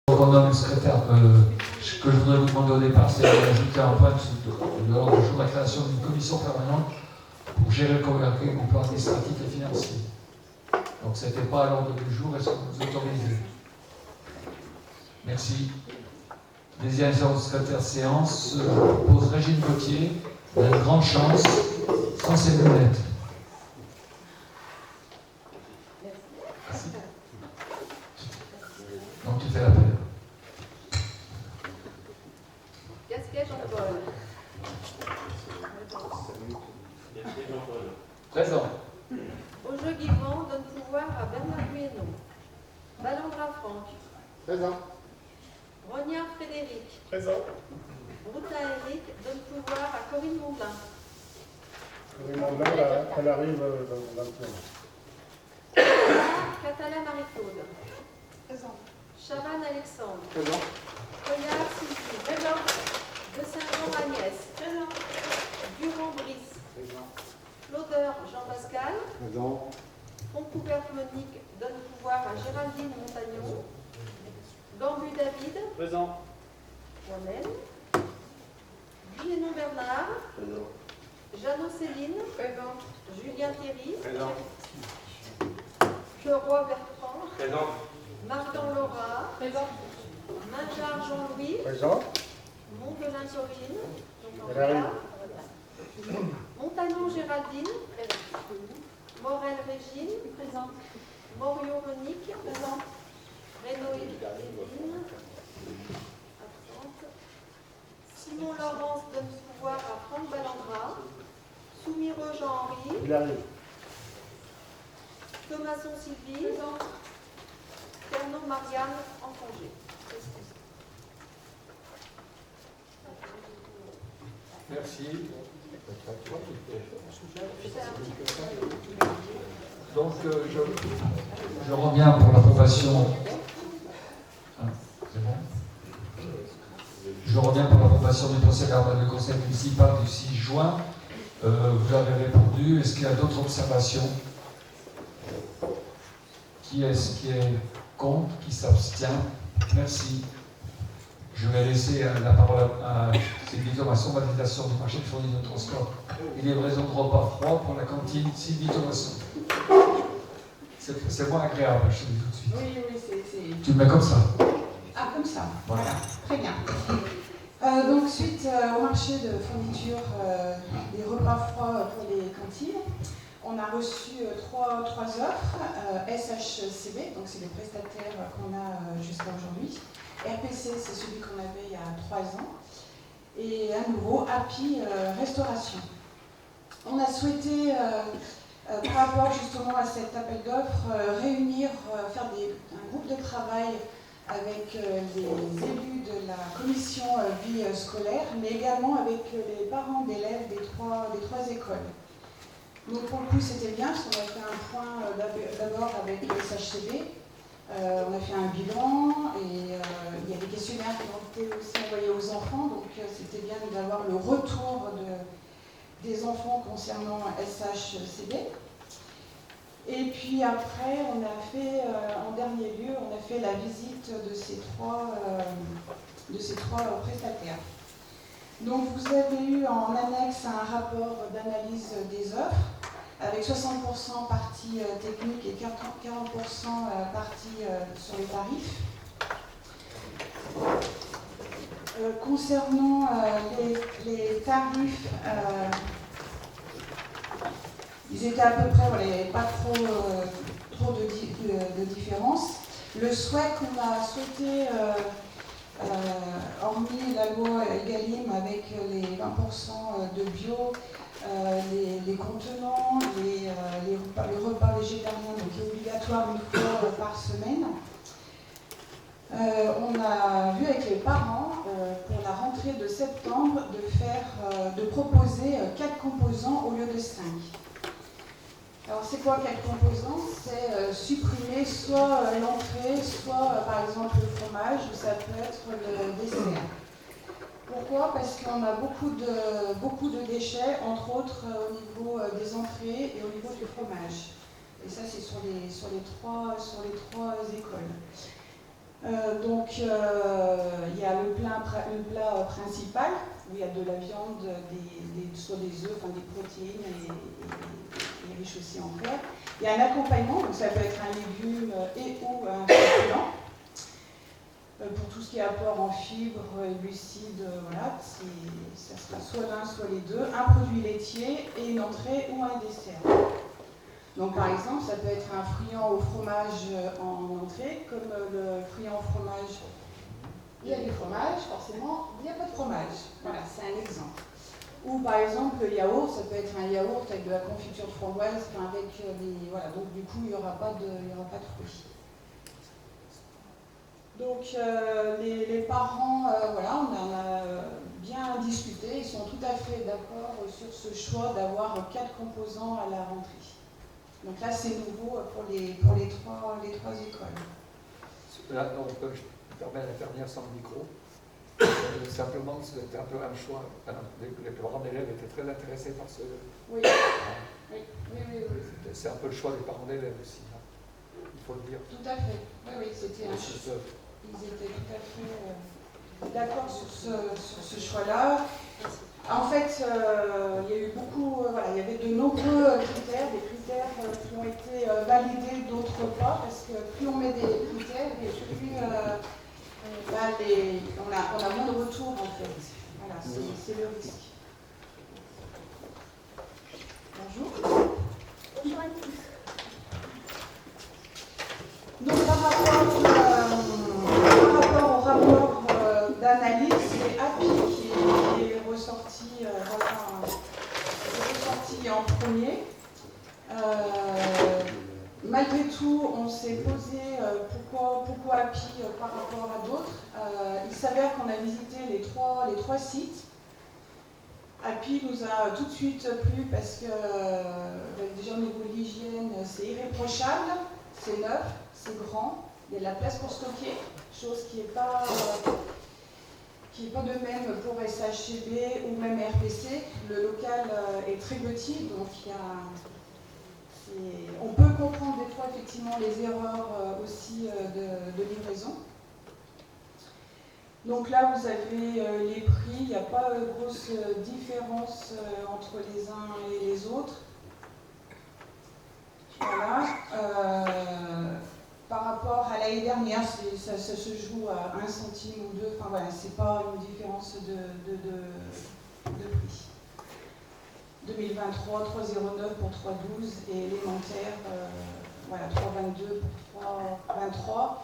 Donc on a une secrétaire ce que je voudrais vous demander au départ, c'est d'ajouter un point de l'ordre du jour de la création d'une commission permanente pour gérer le coworking au plan administratif et financier. Donc ce n'était pas à l'ordre du jour, est-ce que vous autorisez? Merci. Deuxième secrétaire de séance, propose Régine Gauthier, elle a une grande chance, sans ses lunettes. Merci. Donc tu fais l'appel. Gasquet Jean-Paul. Présent. Auge Guivant donne pouvoir à Bernard Guénon. Ballandra Franck. Présent. Rognard Frédéric. Présent. Broutin Eric donne pouvoir à Corinne Mondin. Corinne Mondin, elle arrive dans le plan. Catala Marie-Claude. Présent. Chavannes Alexandre. Présent. Cognard Sylvie. Présent. De Saint-Jean Agnès. Présent. Durand Brice. Présent. Claudeur Jean-Pascal. Présent. Foncouvert Monique donne pouvoir à Géraldine Montagnon. Gambu David. Présent. Moi-même. Guillenon Bernard. Présent. Jeannot Céline. Présent. Julien Thierry. Présent. Leroy Bertrand. Présent. Mardan Laura. Présent. Minjar Jean-Louis. Présent. Montbelin Corinne. Elle arrive. Montagnon Géraldine. Morel Régine. Présent. Morio Monique. Présent. Renaud Evelyne. Absente. Simon Laurence donne pouvoir à Franck Ballandra. Soumireux Jean-Henri. Il arrive. Thomasson Sylvie. Pernod Marianne en congé. Merci. Donc, je reviens pour l'approbation. C'est bon. Je reviens pour l'approbation du procès verbal du conseil municipal du 6 juin. Vous avez répondu. Est-ce qu'il y a d'autres observations? Qui est-ce qui est contre? Qui s'abstient? Merci. Je vais laisser la parole à Sylvie Thomasson, validation du marché de fourniture de transport et livraison de repas froids pour la cantine Sylvie Thomasson. C'est moins agréable, je te dis tout de suite. Oui, c'est... Tu le mets comme ça. Ah, comme ça. Voilà. Très bien. Donc, suite au marché de fourniture des repas froids pour les cantines, on a reçu trois offres. SHCB, donc c'est les prestataires qu'on a jusqu'à aujourd'hui. RPC, c'est celui qu'on avait il y a 3 ans. Et à nouveau, Happy Restauration. On a souhaité, par rapport justement à cet appel d'offres, réunir, faire un groupe de travail avec les élus de la commission vie scolaire, mais également avec les parents d'élèves des trois écoles. Donc pour le coup, c'était bien, parce qu'on a fait un point d'abord avec le SHCB. On a fait un bilan et il y a des questionnaires qui ont été aussi envoyés aux enfants, donc c'était bien d'avoir le retour des enfants concernant SHCB. Et puis après, on a fait, en dernier lieu, on a fait la visite de ces trois prestataires. Donc vous avez eu en annexe un rapport d'analyse des offres, avec 60% partie technique et 40% partie sur les tarifs. Concernant les tarifs, ils étaient à peu près, voilà, il n'y avait pas trop de différence. Le souhait qu'on a souhaité, hormis la loi Egalim avec les 20% de bio, les contenants, les repas végétariens, donc qui est obligatoire une fois par semaine. On a vu avec les parents, pour la rentrée de septembre, de proposer 4 composants au lieu de 5. Alors c'est quoi 4 composants? C'est supprimer soit l'entrée, soit par exemple le fromage, ou ça peut être le dessert. Pourquoi? Parce qu'on a beaucoup de déchets, entre autres au niveau des entrées et au niveau du fromage. Et ça, c'est sur les trois écoles. Donc, il y a le plat principal, où il y a de la viande, soit des œufs, enfin des protéines et riches aussi en fer. Il y a un accompagnement, donc ça peut être un légume et ou un féculent. Pour tout ce qui est apport en fibres, glucides, voilà, ça sera soit l'un, soit les deux. Un produit laitier et une entrée ou un dessert. Donc par exemple, ça peut être un friand au fromage en entrée, comme le friand au fromage. Il y a du fromage, forcément, il n'y a pas de fromage. Voilà, c'est un exemple. Ou par exemple, le yaourt, ça peut être un yaourt avec de la confiture de framboise, enfin avec des... Voilà, donc du coup, il n'y aura pas de fruits. Donc les parents, voilà, on en a bien discuté, ils sont tout à fait d'accord sur ce choix d'avoir 4 composants à la rentrée. Donc là, c'est nouveau pour les trois écoles. Là, donc, je me permets d'intervenir sans le micro. Simplement, c'était un peu un choix. Les parents d'élèves étaient très intéressés par ce... Oui. C'est un peu le choix des parents d'élèves aussi, hein. Il faut le dire. Tout à fait. Oui, c'était un choix. Ils étaient tout à fait d'accord sur ce choix-là. En fait, il y a eu beaucoup, voilà, il y avait de nombreux critères, des critères qui ont été validés, d'autres pas, parce que plus on met des critères, et plus on a moins de retours en fait. Voilà, c'est le risque. Bonjour. Bonjour à tous. Donc par rapport au rapport d'analyse, c'est API qui est ressorti, en premier. Malgré tout, on s'est posé pourquoi API par rapport à d'autres. Il s'avère qu'on a visité les trois sites. API nous a tout de suite plu parce que déjà au niveau de l'hygiène, c'est irréprochable, c'est neuf, c'est grand, il y a de la place pour stocker, chose qui n'est pas de même pour SHCB ou même RPC. Le local est très petit, donc on peut comprendre des fois effectivement les erreurs aussi de livraison. Donc là, vous avez les prix, il n'y a pas de grosse différence entre les uns et les autres. Voilà. Par rapport à l'année dernière, ça se joue à 1 centime ou 2, enfin voilà, c'est pas une différence de prix. 2023, 3,09 pour 3,12 et élémentaire, voilà, 3,22 pour 3,23.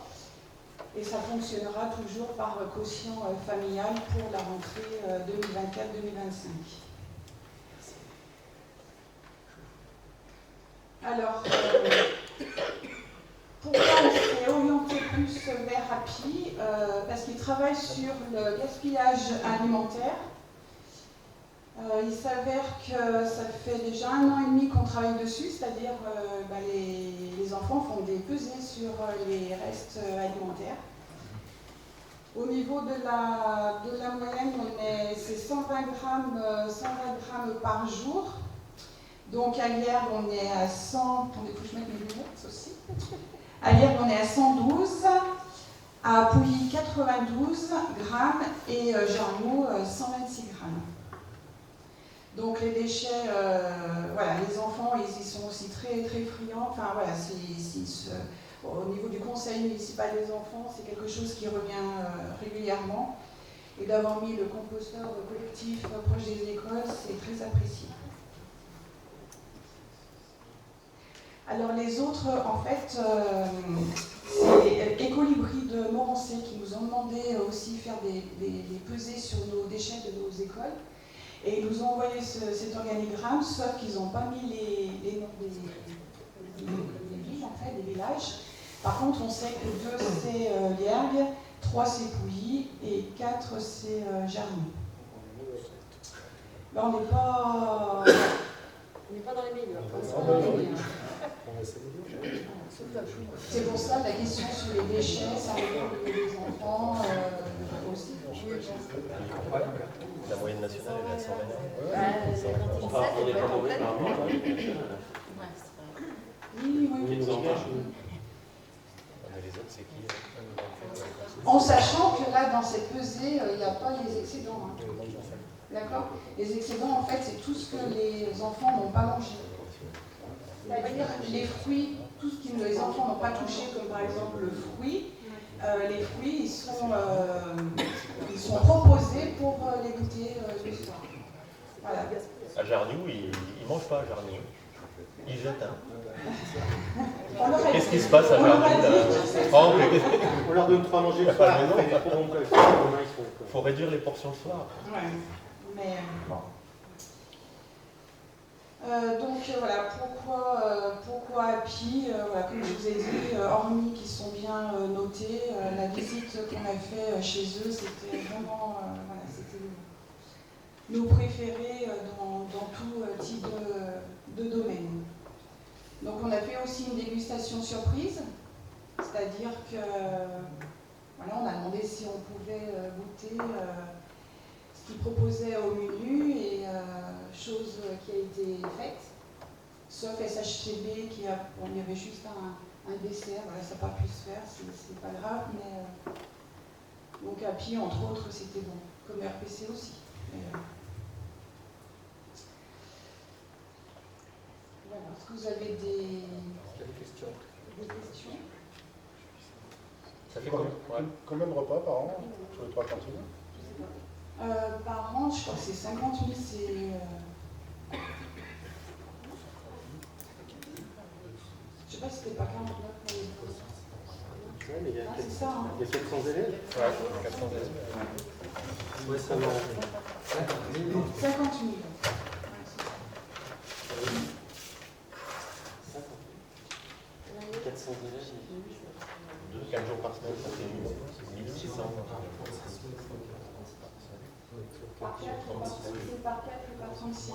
Et ça fonctionnera toujours par quotient familial pour la rentrée 2024-2025. Alors, pourquoi on s'est orienté plus vers API parce qu'ils travaillent sur le gaspillage alimentaire. Il s'avère que ça fait déjà 1 an et demi qu'on travaille dessus, c'est-à-dire les enfants font des pesées sur les restes alimentaires. Au niveau de la moyenne, c'est 120 grammes par jour. Donc à Lierre, on est à 100. Attendez, il faut que je mette mes lunettes aussi. À Lierre, on est à 112. À Pouilly, 92 grammes. Et Jarnoux, 126 grammes. Donc les déchets, voilà, les enfants, ils y sont aussi très, très friands. Enfin voilà, au niveau du conseil municipal des enfants, c'est quelque chose qui revient régulièrement. Et d'avoir mis le composteur collectif proche des écoles, c'est très apprécié. Alors les autres, en fait, c'est Écolibri de Morancé qui nous ont demandé aussi faire des pesées sur nos déchets de nos écoles. Et ils nous ont envoyé cet organigramme, sauf qu'ils n'ont pas mis les noms des villes, en fait, des villages. Par contre, on sait que 2 c'est Liergue, 3 c'est Pouilly et 4 c'est Jarnoux. Là, on n'est pas dans les meilleurs. C'est pour ça la question sur les déchets, ça répond les enfants aussi. La moyenne nationale est à 120. On est pas mauvais par rapport. Oui. Les autres, c'est qui? En sachant que là, dans cette pesée, il n'y a pas les excédents. Hein. D'accord? Les excédents, en fait, c'est tout ce que les enfants n'ont pas mangé. C'est-à-dire les fruits, tout ce que les enfants n'ont pas touché, comme par exemple le fruit, les fruits, ils sont proposés pour les goûter le soir. Voilà. À Jarniou, ils ne mangent pas à Jarniou. Ils jettent. Hein. Qu'est-ce qui se passe à Jarniou? On leur donne 3 manger le pas soir. de maison, Après, pas. trop bon, quoi. Il faut réduire les portions le soir. Ouais. Mais donc voilà, pourquoi Happy, voilà, comme je vous ai dit, hormis qu'ils sont bien notés, la visite qu'on a fait chez eux, c'était vraiment voilà, c'était nos préférés dans tout type de domaine. Donc on a fait aussi une dégustation surprise, c'est-à-dire que voilà, on a demandé si on pouvait goûter ce qu'ils proposaient au menu et chose qui a été faite, sauf SHCB qui a, bon, il y avait juste un dessert, voilà, ça n'a pas pu se faire, c'est pas grave, mais donc Happy entre autres c'était bon, comme RPC aussi. Voilà, est-ce que vous avez des questions? Ça fait Combien de repas par an sur les 3 cantines? Par an, je crois que c'est 50 000, c'est... Je sais pas si c'était pas 49 pour les autres. Ouais, mais il y a, C'est ça, hein. il y a 700 élèves. Ouais, 400 élèves. Ouais, ça va. 50 000. 400 élèves. 4 jours par semaine, ça fait 1600. Par 4 ou par 36, c'est par 4 ou par 36.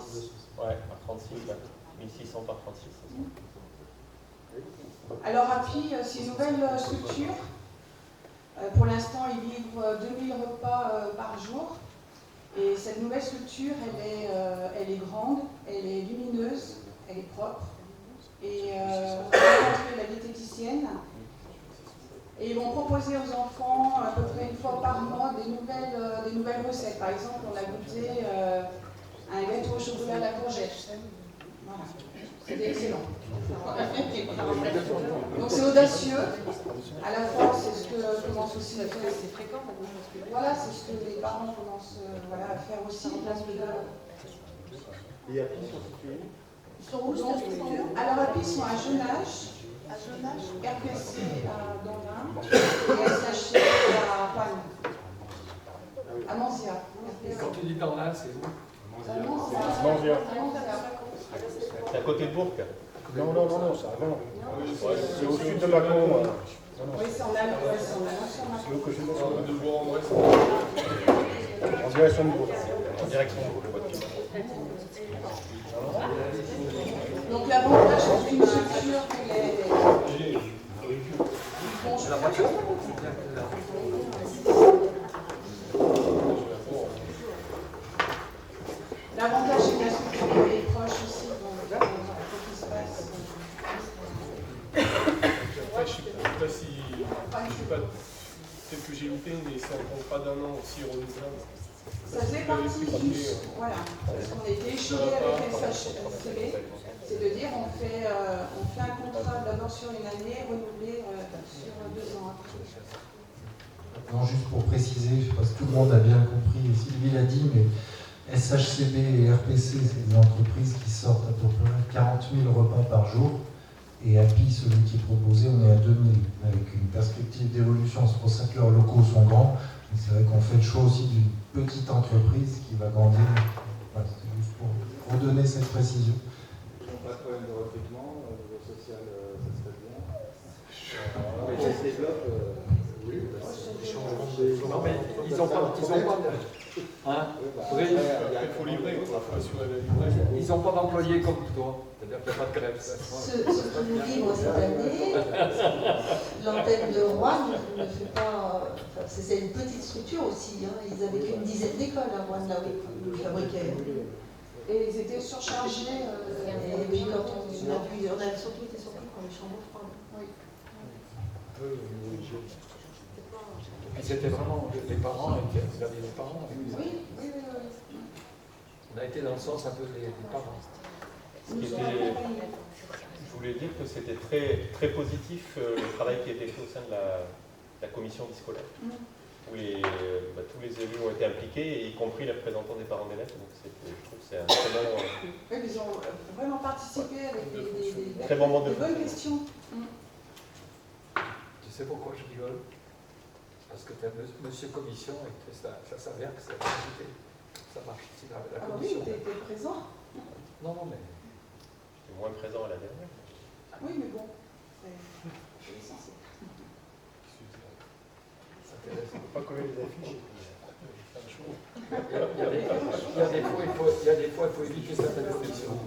Ouais, par 36, ouais. 1600 par 36, c'est ça. Alors Happy, c'est une nouvelle structure. Pour l'instant, ils livrent 2000 repas par jour. Et cette nouvelle structure, elle est grande, elle est lumineuse, elle est propre. Et on a rencontré la diététicienne. Et ils vont proposer aux enfants à peu près une fois par mois des nouvelles recettes. Par exemple, on a goûté un gâteau au chocolat à la courgette. Voilà. C'était excellent. Donc c'est audacieux. À la fois, c'est ce que commence aussi à faire. C'est fréquent maintenant. Voilà, c'est ce que les parents commencent voilà, à faire aussi. Et Happy sont situés? Ils sont où cette structure? Alors Happy sont à Jonage, RPC à Dandin et SHC à Panne. À Manzia. Quand tu dis dans là, c'est où? Manzia. C'est à côté de Bourg. Non, c'est avant. C'est au sud de Mâcon. Oui, c'est en allant sur C'est au côté de Mâcon. De Bourg en Bresse. En direction de Bourg. En direction de Bourg. Donc l'avantage c'est une structure qui est... Bon, je l'avantage c'est que la structure est proche aussi, donc il faut qu'il se passe. Après, je ne sais pas si. Peut-être que j'ai loupé, mais c'est un contrat d'un an aussi renouvelable. Ça faisait partie du... Voilà, parce qu'on était échelé avec SHCB, c'est de dire on fait un contrat d'abord sur une année, renouvelé sur 2 ans après. Non, juste pour préciser, je pense que tout le monde a bien compris, Sylvie l'a dit, mais SHCB et RPC, c'est des entreprises qui sortent à peu près 40 000 repas par jour. Et Happy, celui qui est proposé, on est à 2000, avec une perspective d'évolution. C'est pour ça que leurs locaux sont grands. Et c'est vrai qu'on fait le choix aussi d'une petite entreprise qui va grandir. Voilà, c'est juste pour redonner cette précision. Pas de problème de recrutement, au niveau social, ça se passe bien. Mais ça se développe. Oui, Non, mais ils n'ont pas. Hein Il faut livrer, il faut assurer la livraison. Ils n'ont pas d'employés comme toi. C'est-à-dire qu'il n'y a pas de grève. Ce qui nous livre cette année, l'antenne de Rouen ne fait pas. Enfin, c'est une petite structure aussi. Hein. Ils n'avaient qu'une dizaine d'écoles à Rouen, là où ils fabriquaient. Et ils étaient surchargés. Et puis quand on a surtout été surpris par les chambres froides. Oui. peu au niveau hygiène. Et c'était vraiment les parents, vous aviez les parents avec vous. Oui. On a été dans le sens un peu des parents. Ce qui était- Je voulais dire que c'était très, très positif le travail qui a été fait au sein de la commission vie scolaire, où tous les élus ont été impliqués, y compris les représentants des parents d'élèves. Donc je trouve que c'est un très bon, Oui, ils ont vraiment participé avec des très bon moment de bonnes questions. Tu sais pourquoi je rigole? Parce que tu as monsieur commission et que ça s'avère que c'est la vérité. Ça marche. Si la Ah oui, commission. tu étais présent. Non, mais. j'étais moins présent à la dernière. Oui, mais bon, c'est l'essentiel. Ça intéresse. Faut pas coller les affiches. Il y a des fois, il faut éviter certaines conditions.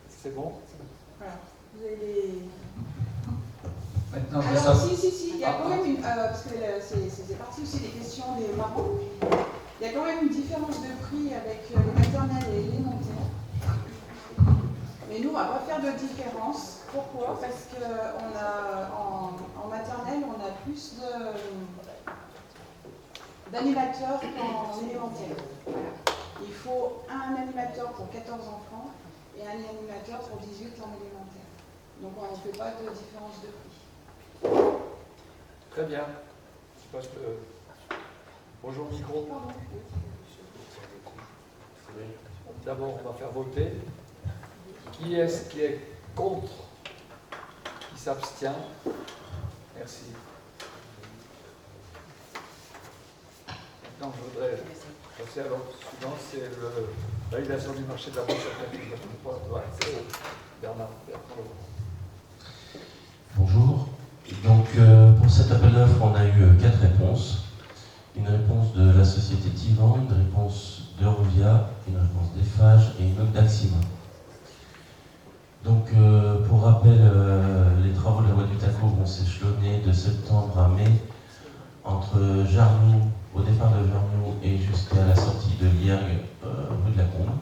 C'est bon? Voilà. Vous avez les... Maintenant, Alors, si, il y a quand même une... parce que c'est parti aussi des questions des parents. Il y a quand même une différence de prix avec les maternelles et élémentaires. Mais nous, on ne va pas faire de différence. Pourquoi? Parce qu'en maternelle, on a plus d'animateurs qu'en élémentaire. Voilà. Il faut un animateur pour 14 enfants et un animateur pour 18 en élémentaire. Donc on ne fait pas de différence de prix. Très bien. Je passe le... Bonjour micro. Pardon. D'abord, on va faire voter. Qui est-ce qui est contre? Qui s'abstient? Merci. Maintenant, je voudrais passer à l'ordre suivant, c'est la validation du marché de la recherche d'activité. Bernard. Bonjour. Donc, pour cet appel d'offres, on a eu 4 réponses. Une réponse de la société Tivan, une réponse d'Eurovia, une réponse d'Eiffage et une autre d'Axima. Donc, pour rappel, les travaux de la voie du Taco vont s'échelonner de septembre à mai entre Jarnoux, au départ de Jarnoux et jusqu'à la sortie de Liergue, rue de la Combe,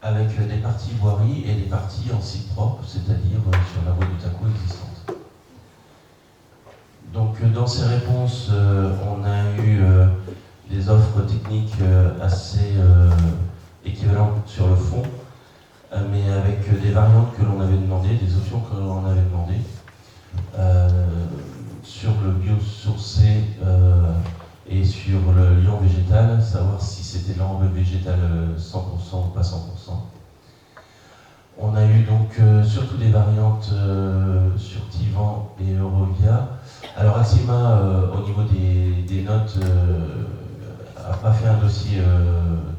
avec des parties voirie et des parties en site propre, c'est-à-dire sur la voie du Taco existante. Donc, dans ces réponses, on a eu des offres techniques assez équivalentes sur le fond, mais avec des variantes que l'on avait demandées, des options que l'on avait demandées. Sur le biosourcé et sur le liant végétal, savoir si c'était l'enrobé végétal 100% ou pas 100%. On a eu donc surtout des variantes sur Tivan et Eurovia. Alors Axima, au niveau des notes, n'a pas fait un dossier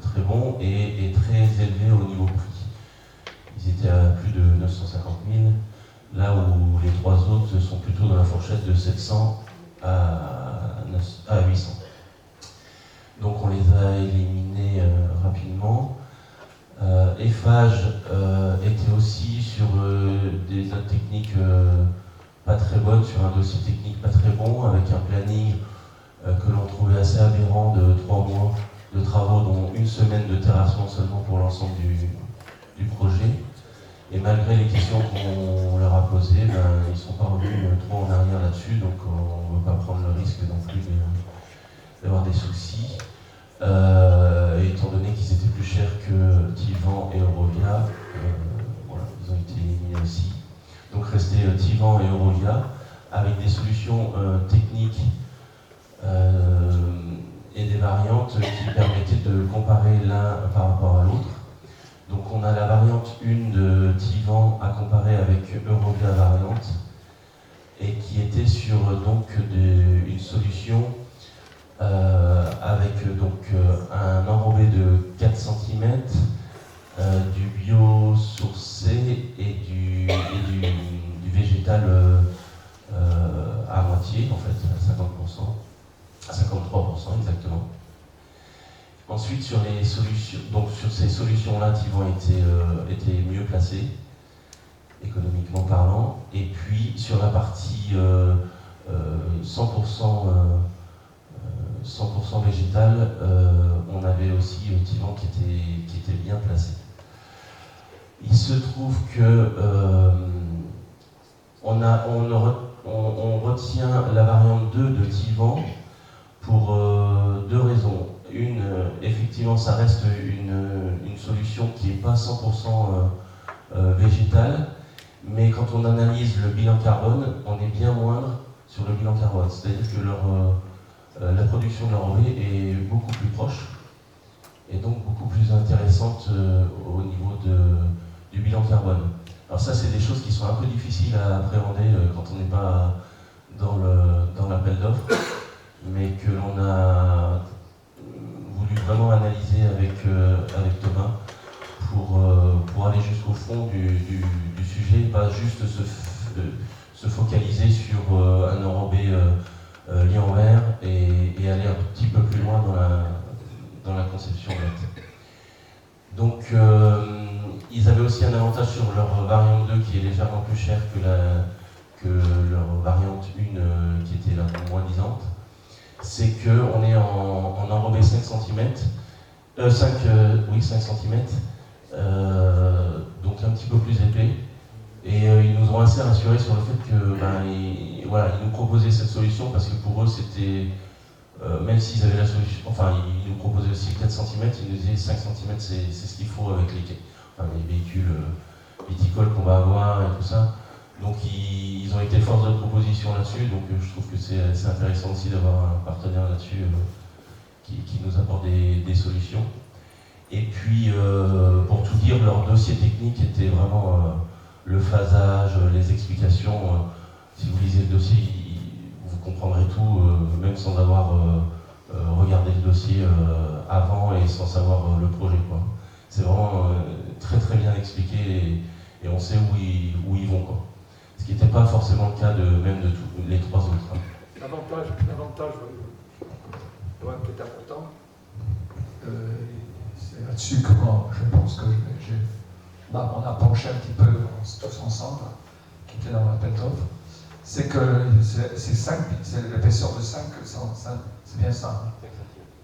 très bon et très élevé au niveau prix. Ils étaient à plus de 950 000, là où les 3 autres sont plutôt dans la fourchette de 700 à 800. Donc on les a éliminés rapidement. Eiffage était aussi sur des notes techniques pas très bonnes, sur un dossier technique pas très bon, avec un planning que l'on trouvait assez aberrant de 3 mois de travaux, dont 1 semaine de terrassement seulement pour l'ensemble du projet. Et malgré les questions qu'on leur a posées, ils ne sont pas revenus trop en arrière là-dessus, donc on ne veut pas prendre le risque non plus d'avoir des soucis. Étant donné qu'ils étaient plus chers que Tivan et Eurovia, voilà, ils ont été éliminés aussi. Donc restait Tivan et Eurovia avec des solutions techniques et des variantes qui permettaient de comparer l'un par rapport à l'autre. Donc on a la variante 1 de Tivan à comparer avec Eurovia variante et qui était sur donc une solution avec donc un enrobé de 4 cm, du biosourcé et du végétal à moitié, en fait, à 50%, à 53% exactement. Ensuite, sur les solutions, donc sur ces solutions-là, Tivan était mieux placé, économiquement parlant. Et puis sur la partie 100% végétal, on avait aussi Tivan qui était bien placé. Il se trouve que on retient la variante 2 de Tivan pour deux raisons. Une, effectivement, ça reste une solution qui n'est pas 100% végétale, mais quand on analyse le bilan carbone, on est bien moindre sur le bilan carbone. C'est-à-dire que la production de leur lait est beaucoup plus proche et donc beaucoup plus intéressante au niveau du bilan carbone. Alors ça, c'est des choses qui sont un peu difficiles à appréhender quand on n'est pas dans l'appel d'offres, mais que l'on a voulu vraiment analyser avec Thomas pour aller jusqu'au fond du sujet, pas juste se focaliser sur un enrobé Lyon-Vert et aller un petit peu plus loin dans la conception nette. Donc ils avaient aussi un avantage sur leur variante 2 qui est légèrement plus chère que leur variante 1 qui était la moins disante. C'est qu'on est en enrobé 5 cm, 5 cm, donc un petit peu plus épais. Et ils nous ont assez rassurés sur le fait que ils nous proposaient cette solution parce que pour eux c'était, même s'ils avaient la solution, enfin ils nous proposaient aussi 4 cm, ils nous disaient 5 cm c'est ce qu'il faut avec les véhicules viticoles qu'on va avoir et tout ça. Donc ils ont été force de proposition là-dessus, donc je trouve que c'est intéressant aussi d'avoir un partenaire là-dessus qui nous apporte des solutions. Et puis pour tout dire, leur dossier technique était vraiment le phasage, les explications. Si vous lisez le dossier, vous comprendrez tout, même sans avoir regardé le dossier avant et sans savoir le projet, quoi. C'est vraiment très très bien expliqué et on sait où ils vont, quoi. Ce qui n'était pas forcément le cas même de tous les trois autres. L'avantage qui est important. C'est là-dessus que moi, je pense que on a penché un petit peu tous ensemble, qui était dans l'appel d'offres. C'est que c'est l'épaisseur de 5, c'est bien ça,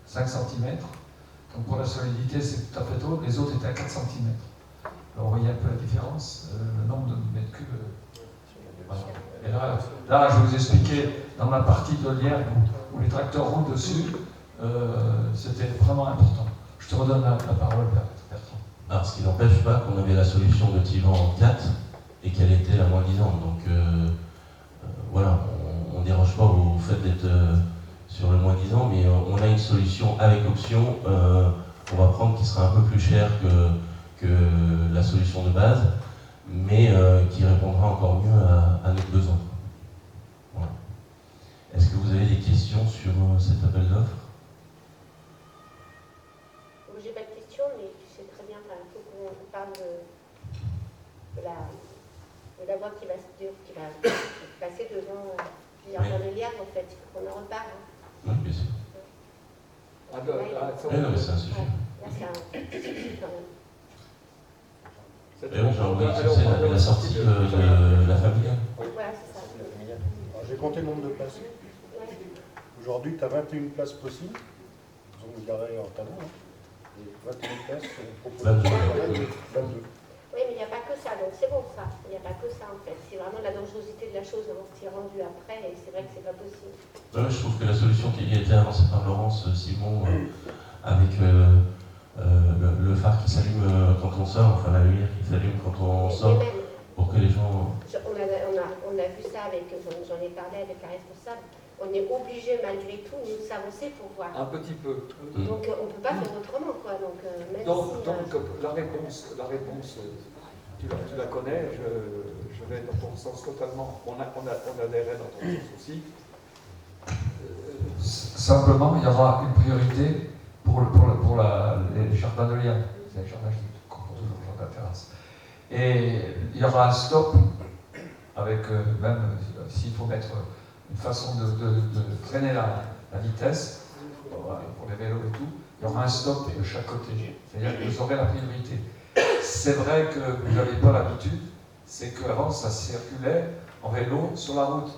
5 cm. Donc pour la solidité, c'est tout à fait tôt. Les autres étaient à 4 cm. Alors vous voyez un peu la différence, le nombre de mètres cubes. Voilà. Et là, je vais vous expliquer, dans la partie de lierre où les tracteurs roulent dessus, c'était vraiment important. Je te redonne la parole, Bertrand. Alors, ce qui n'empêche pas qu'on avait la solution de Tivan en 4 et qu'elle était la moins disante. Donc voilà, on ne déroge pas au fait d'être sur le moins disant, mais on a une solution avec option qu'on va prendre qui sera un peu plus chère que la solution de base, mais qui répondra encore mieux à nos besoins. Voilà. Est-ce que vous avez des questions sur cet appel d'offres? J'ai pas de questions, mais tu sais très bien, il faut qu'on parle de la voie qui va passer devant le lierre, en fait. Il faut qu'on en reparle. Oui, bien sûr. Non, mais c'est un sujet. Là, c'est un sujet quand même. J'ai envoyé sur la sortie de la famille. Voilà, c'est ça. J'ai compté le nombre de places. Aujourd'hui, tu as 21 places possibles. Ils ont garé en talon. Et 21 places proposées. 22. Oui, mais il n'y a pas que ça, donc c'est bon ça. Il n'y a pas que ça en fait. C'est vraiment la dangerosité de la chose, on s'y est rendu après et c'est vrai que c'est pas possible. Je trouve que la solution qui a été avancée par Laurence Simon avec le phare qui s'allume quand on sort, enfin la lumière qui s'allume quand on sort, pour que les gens... On a vu ça avec, j'en ai parlé avec la responsable, on est obligé malgré tout de s'avancer pour voir. Un petit peu. Donc on ne peut pas faire autrement, quoi. Donc, même donc si, la réponse tu la connais, je vais dans ton sens totalement. On adhérait dans ton sens aussi. Simplement, il y aura une priorité pour les jardins de lierre, c'est les jardins de la terrasse. Et il y aura un stop avec, même s'il faut mettre une façon de freiner la vitesse, pour les vélos et tout, il y aura un stop de chaque côté. C'est-à-dire que vous aurez la priorité. C'est vrai que vous n'avez pas l'habitude, c'est qu'avant ça circulait en vélo sur la route.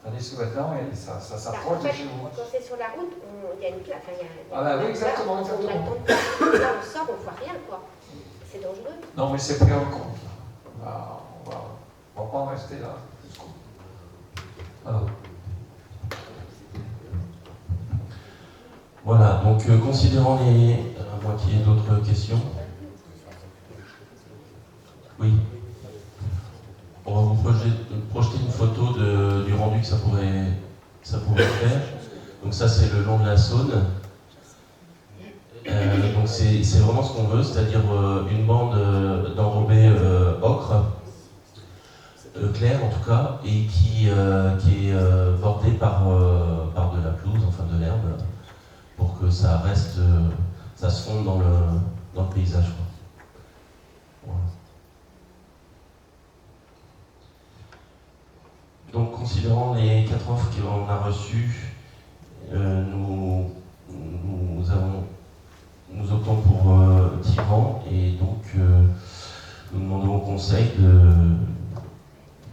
Tandis que maintenant, ça s'approche de chez vous. Quand c'est sur la route, il y a une plaque. Ah bah oui, exactement. Là, on sort, on ne voit rien, quoi. C'est dangereux. Non, mais c'est pris en compte. On va pas en rester là. Alors. Voilà, donc considérant les... à moins qu'il y ait d'autres questions. Oui. On va vous projeter une photo du rendu que ça pourrait faire. Donc ça, c'est le long de la Saône. Donc c'est vraiment ce qu'on veut, c'est-à-dire une bande d'enrobés ocre, clair en tout cas, et qui est bordée par de la pelouse, enfin de l'herbe, pour que ça reste, ça se fonde dans le paysage, quoi. Voilà. Donc, considérant les 4 offres qu'on a reçues, nous optons pour Tivan, et donc nous demandons au Conseil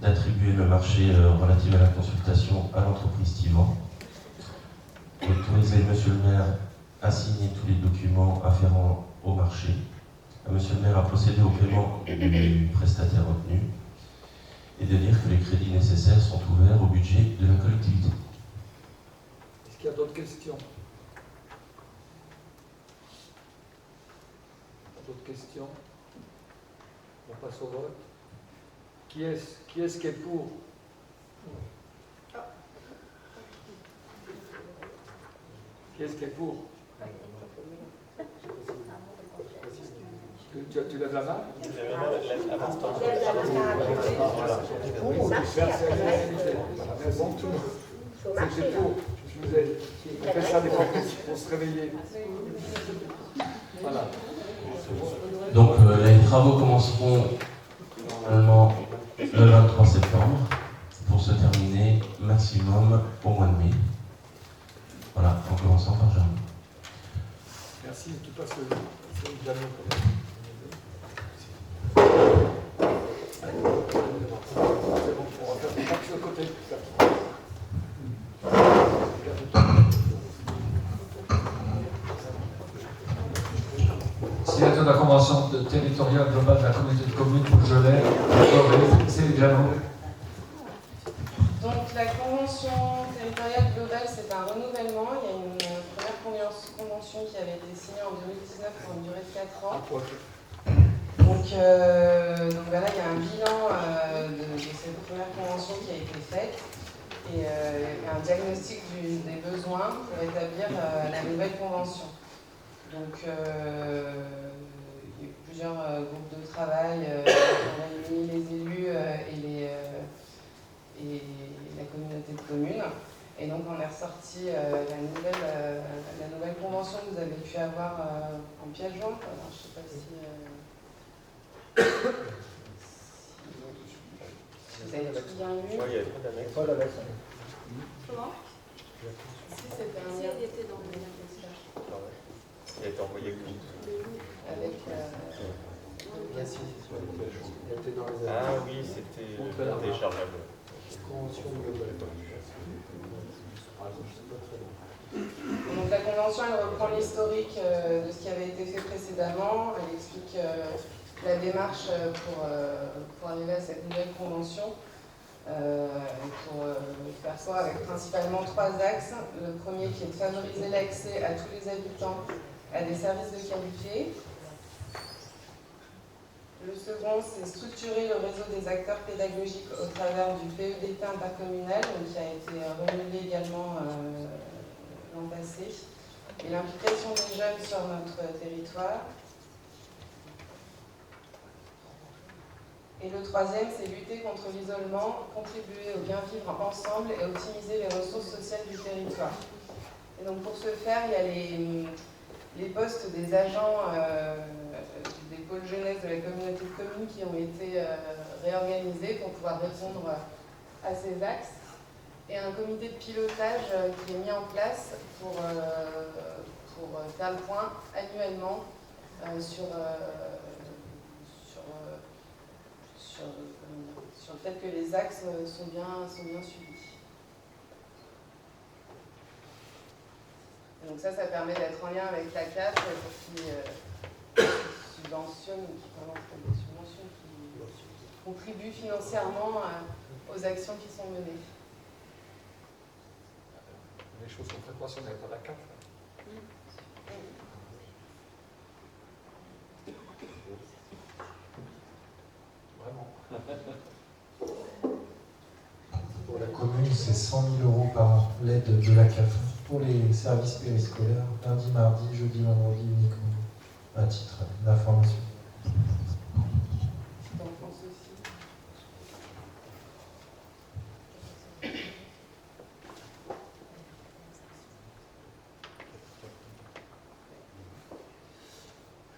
d'attribuer le marché relatif à la consultation à l'entreprise Tivan, d'autoriser Monsieur le maire à signer tous les documents afférents au marché, à Monsieur le maire à procéder au paiement du prestataire retenu, et de dire que les crédits nécessaires sont ouverts au budget de la collectivité. Est-ce qu'il y a d'autres questions? D'autres questions? On passe au vote. Qui est-ce qui est pour? Qui est-ce qui est pour? Tu lèves la main? C'était pour. Je vous ai fait ça des fois pour se réveiller. Voilà. Donc les travaux commenceront normalement le 23 septembre pour se terminer maximum au mois de mai. Voilà, en commençant par janvier. Merci, tu passes le jamais. C'est bon, on va faire des marches de côté. Signature de la convention territoriale globale de la communauté de communes pour le Gelais, c'est Jeannot. Donc la convention territoriale globale, c'est un renouvellement. Il y a une première convention qui avait été signée en 2019 pour une durée de 4 ans. Donc voilà, il y a un bilan de cette première convention qui a été faite et un diagnostic des besoins pour établir la nouvelle convention. Donc il y a eu plusieurs groupes de travail, on a réuni les élus et la communauté de communes. Et donc on est ressorti la nouvelle convention que vous avez pu avoir en pièce jointe. Alors, je ne sais pas si vous avez tout bien lu. Il y avait pas d'annexe. Pas la lettre. Comment? Si, c'était un lien. Il était dans le message. Il a été envoyé Avec Ah oui, c'était téléchargeable. Donc la convention, elle reprend l'historique de ce qui avait été fait précédemment. Elle explique la démarche pour arriver à cette nouvelle convention. Pour faire ça avec principalement 3 axes. Le premier qui est de favoriser l'accès à tous les habitants à des services de qualité. Le second, c'est structurer le réseau des acteurs pédagogiques au travers du PEDT intercommunal, qui a été renouvelé également l'an passé, et l'implication des jeunes sur notre territoire. Et le troisième, c'est lutter contre l'isolement, contribuer au bien vivre ensemble et optimiser les ressources sociales du territoire. Et donc pour ce faire, il y a les postes des agents des pôles jeunesse de la communauté de communes qui ont été réorganisés pour pouvoir répondre à ces axes. Et un comité de pilotage qui est mis en place pour faire le point annuellement sur le fait que les axes sont bien suivis. Et donc ça permet d'être en lien avec la CAF pour qu'ils subventionnent, qui contribuent financièrement aux actions qui sont menées. Les choses sont proportionnelles à la CAF. Vraiment. Pour la commune, c'est 100 000 € par an, l'aide de la CAF. Pour les services périscolaires, lundi, mardi, jeudi, vendredi uniquement, à titre d'information.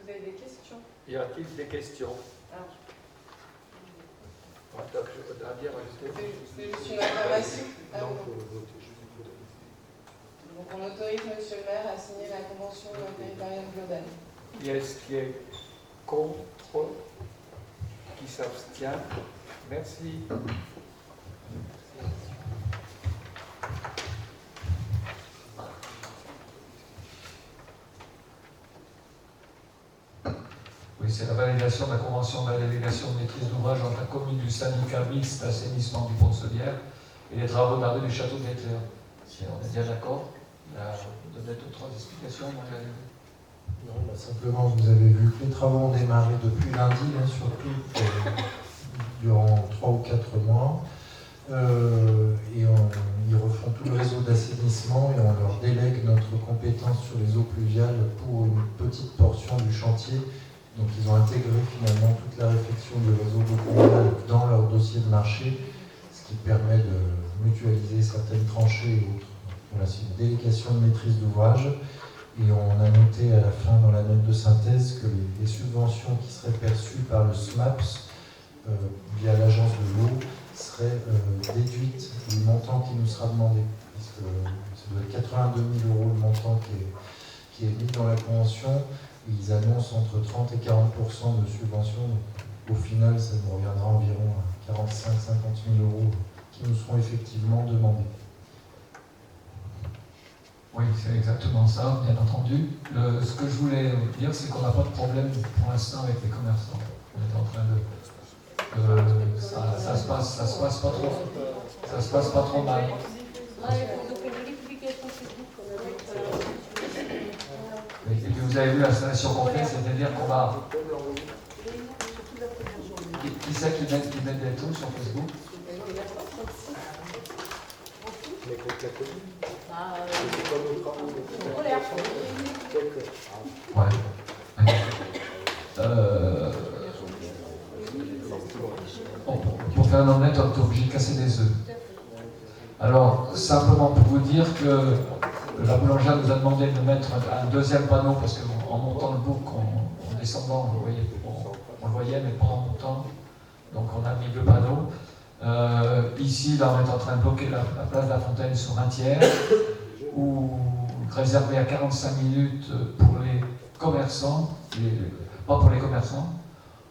Vous avez des questions? Y a-t-il des questions? C'est juste une information. Donc on autorise Monsieur le maire à signer la convention territoriale globale. Qui est-ce qui est contre? Qui s'abstient? Merci. Oui, c'est la validation de la convention de la délégation de maîtrise d'ouvrage entre la commune du syndicat mixte d'assainissement du Pont-de-Saulière et les travaux de la rue du Château d'Éclair. On est bien d'accord? Vous donnez d'autres explications? Non, simplement, vous avez vu que les travaux ont démarré depuis lundi, surtout durant 3 ou 4 mois. Et ils refont tout le réseau d'assainissement et on leur délègue notre compétence sur les eaux pluviales pour une petite portion du chantier. Donc ils ont intégré finalement toute la réflexion du réseau d'eau pluviale dans leur dossier de marché, ce qui permet de mutualiser certaines tranchées et autres. Voilà, c'est une délégation de maîtrise d'ouvrage. Et on a noté à la fin dans la note de synthèse que les subventions qui seraient perçues par le SMAPS via l'agence de l'eau seraient déduites du montant qui nous sera demandé. Parce que ça doit être 82 000 € le montant qui est mis dans la convention. Et ils annoncent entre 30 et 40% de subventions. Donc, au final, ça nous reviendra environ à 45 000 50 000 € qui nous seront effectivement demandés. Oui, c'est exactement ça, bien entendu. Ce que je voulais vous dire, c'est qu'on n'a pas de problème pour l'instant avec les commerçants. On est en train de... ça se passe pas trop mal. Et puis vous avez vu l'installation qu'on fait, c'est-à-dire qu'on va... Qui c'est qui met des trucs sur Facebook? Ouais. Pour faire un omelette, on est obligé de casser des œufs. Alors, simplement pour vous dire que la boulangère nous a demandé de mettre un deuxième panneau, parce qu'en montant le bouc, en descendant, on le voyait, mais pas en montant. Donc on a mis 2 panneaux. Ici, là, on est en train de bloquer la place de la Fontaine sur un tiers, ou réservé à 45 minutes pour les commerçants, pas pour les commerçants,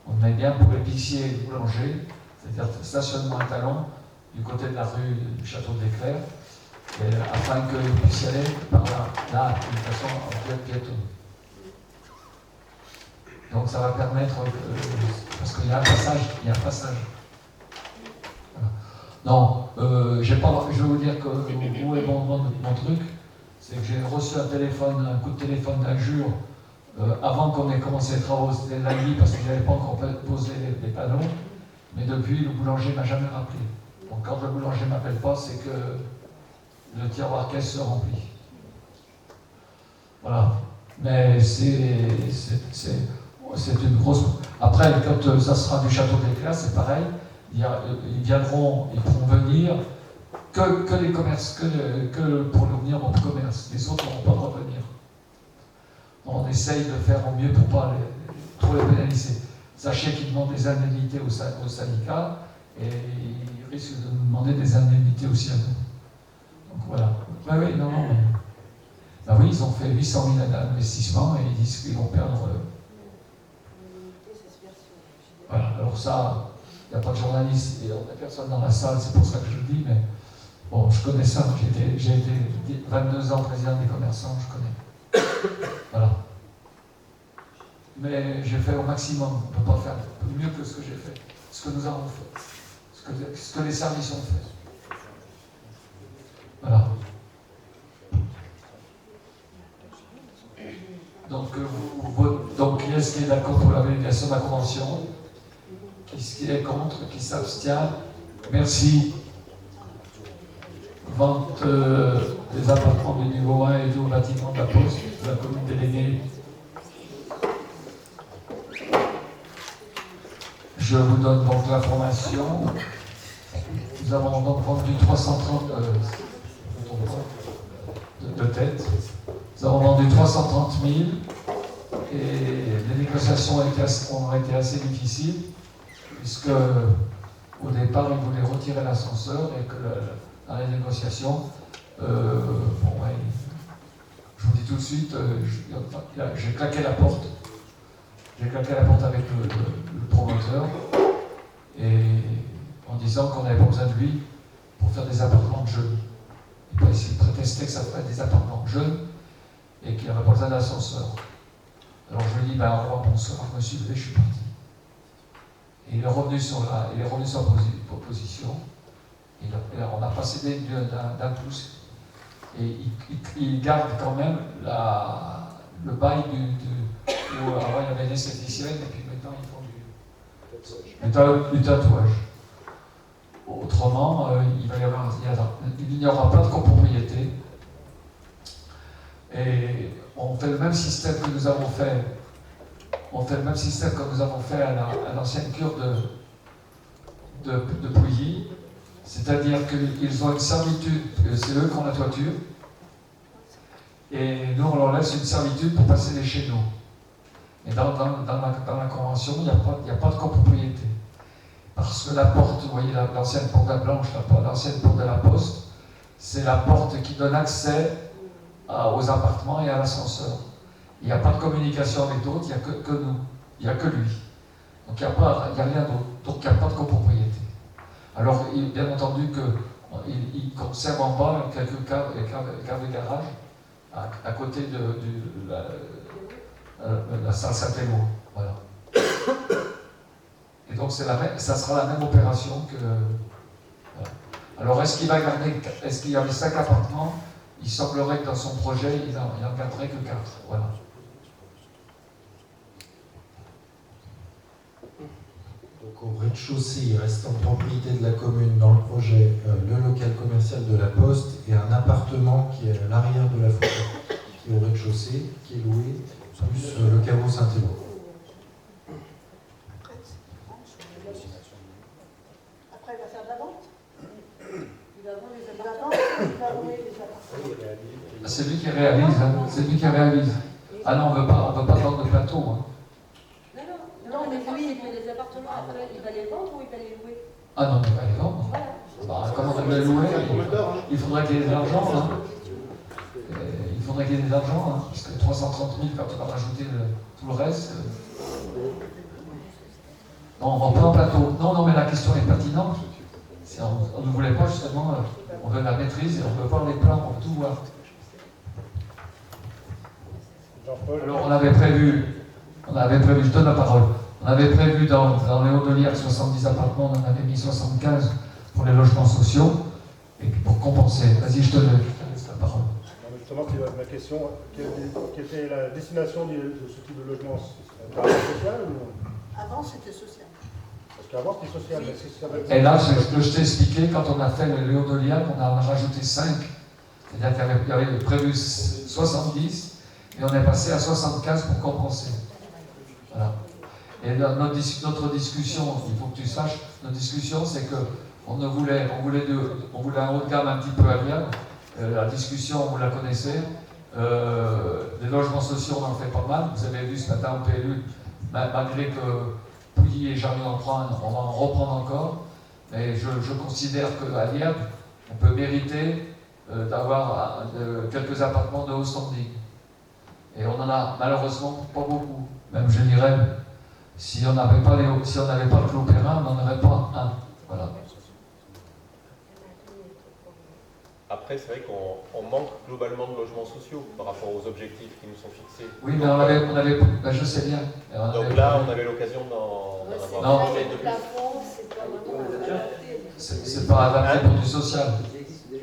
on met bien pour l'épicier et le boulanger, c'est-à-dire stationnement à talons du côté de la rue du Château d'Éclair, afin qu'ils puissent aller par là, d'une façon en piéton. Donc ça va permettre, parce qu'il y a un passage. Voilà. Non, je vais vous dire que où est mon truc, c'est que j'ai reçu un coup de téléphone d'un jour avant qu'on ait commencé les travaux, c'était lundi parce qu'ils n'avaient pas encore posé les panneaux, mais depuis le boulanger ne m'a jamais rappelé. Donc quand le boulanger ne m'appelle pas, c'est que le tiroir caisse se remplit. Voilà. Mais c'est une grosse... Après, quand ça sera du Château d'Éclair, c'est pareil. Ils viendront, ils pourront venir que les commerces, que pour nous venir au commerce. Les autres n'auront pas le droit de venir. Donc on essaye de faire au mieux pour ne pas trop les pénaliser. Sachez qu'ils demandent des indemnités au syndicat et ils risquent de nous demander des indemnités aussi à nous. Donc voilà. Oui, non. Ben oui, ils ont fait 800 000 d'investissement et ils disent qu'ils vont perdre. Voilà, alors ça, il n'y a pas de journaliste et il n'y a personne dans la salle, c'est pour ça que je le dis, mais bon, je connais ça, j'ai été 22 ans président des commerçants, je connais. Voilà. mais j'ai fait au maximum. On ne peut pas faire mieux que ce que j'ai fait, ce que nous avons fait, ce que les services ont fait. Voilà. Donc, qui est-ce qui est d'accord pour la validation de la convention? Qui est contre? Qui s'abstient? Merci. Vente des appartements du niveau 1 et 2 au bâtiment de la Poste, de la commune déléguée. Je vous donne donc l'information. Nous avons donc vendu 330 de tête. Nous avons vendu 330 000 et les négociations ont été assez difficiles puisque au départ ils voulaient retirer l'ascenseur et que dans les négociations, je vous dis tout de suite, j'ai claqué la porte. J'ai claqué la porte avec le promoteur et en disant qu'on n'avait pas besoin de lui pour faire des appartements de jeunes. Il prétestait que ça ferait des appartements de jeunes et qu'il n'avait pas besoin d'ascenseur. Alors je lui ai dit, au revoir, bonsoir, je me suis levé, je suis parti. Et il est revenu sur sa proposition. On n'a pas cédé d'un pouce. Et il garde quand même le bail où avant il y avait une esthéticienne et puis maintenant ils font du tatouage. Autrement, il n'y aura pas de copropriété. Et on fait le même système que nous avons fait. On fait le même système que nous avons fait à l'ancienne cure de Pouilly. C'est-à-dire qu'ils ont une servitude, c'est eux qui ont la toiture. Et nous, on leur laisse une servitude pour passer les chez nous. Et dans la convention, il n'y a pas de copropriété. Parce que la porte, vous voyez l'ancienne porte blanche, l'ancienne porte de la Poste, c'est la porte qui donne accès aux appartements et à l'ascenseur. Il n'y a pas de communication avec d'autres, il n'y a que nous, il n'y a que lui. Donc il n'y a rien d'autre, donc il n'y a pas de copropriété. Alors, bien entendu qu'il conserve en bas quelques caves et garages à côté de la salle Saint-Élo. Voilà. Et donc, ça sera la même opération que... Voilà. Alors, est-ce qu'il y avait 5 appartements? Il semblerait que dans son projet, il n'en garderait que 4. Voilà. Donc au rez-de-chaussée, il reste en propriété de la commune dans le projet le local commercial de la Poste et un appartement qui est à l'arrière de la forêt, qui est au rez-de-chaussée, qui est loué, plus le caveau Saint-Élo. Après, il va faire de la vente. Il va vendre les appartements, il va louer les appartements. C'est lui qui réalise, hein. C'est lui qui réalise. Ah non, on ne veut pas vendre de plateau. Hein. Non, mais lui, il fait des appartements, après, il va les vendre ou il va les louer? Ah non, il va les vendre. Voilà. Comment on va les louer? Il faudrait qu'il y ait de l'argent. Hein. Il faudrait qu'il y ait de l'argent, hein, parce que 330 000, quand tu vas rajouter tout le reste... Non, on ne vend pas en plateau. Non, mais la question est pertinente. On ne voulait pas, justement, on veut la maîtrise et on veut voir les plans, on veut tout voir. Alors on avait prévu, je donne la parole, on avait prévu dans les Hauts-de-Lière 70 appartements, on en avait mis 75 pour les logements sociaux, et pour compenser. Vas-y, je te laisse la parole. Justement, c'est ma question. Quelle était la destination de ce type de logement? Social ou... Avant, c'était social. Parce qu'avant, c'était social. Oui. Mais ça et là, ce que je t'ai expliqué, quand on a fait le Hauts-de-Lière, on a rajouté 5. C'est-à-dire qu'il y avait prévu 70, et on est passé à 75 pour compenser. Voilà. Et notre discussion, il faut que tu saches, notre discussion, c'est qu'on voulait un haut de gamme un petit peu agréable. La discussion, vous la connaissez. Les logements sociaux, on en fait pas mal. Vous avez vu ce matin au PLU, malgré que Pouilly et Jarry en prennent, on va en reprendre encore. Mais je considère qu'à Liège, on peut mériter d'avoir quelques appartements de haut standing. Et on n'en a malheureusement pas beaucoup. Même je dirais, si on n'avait pas le Clos Perrin, on n'en aurait pas un. Voilà. Après, c'est vrai qu'on manque globalement de logements sociaux par rapport aux objectifs qui nous sont fixés. Oui, mais on avait ben, je sais bien. Donc là, on avait l'occasion d'en avoir. Non. Le plafond, c'est pas vraiment. C'est pas adapté pour du social. Oui,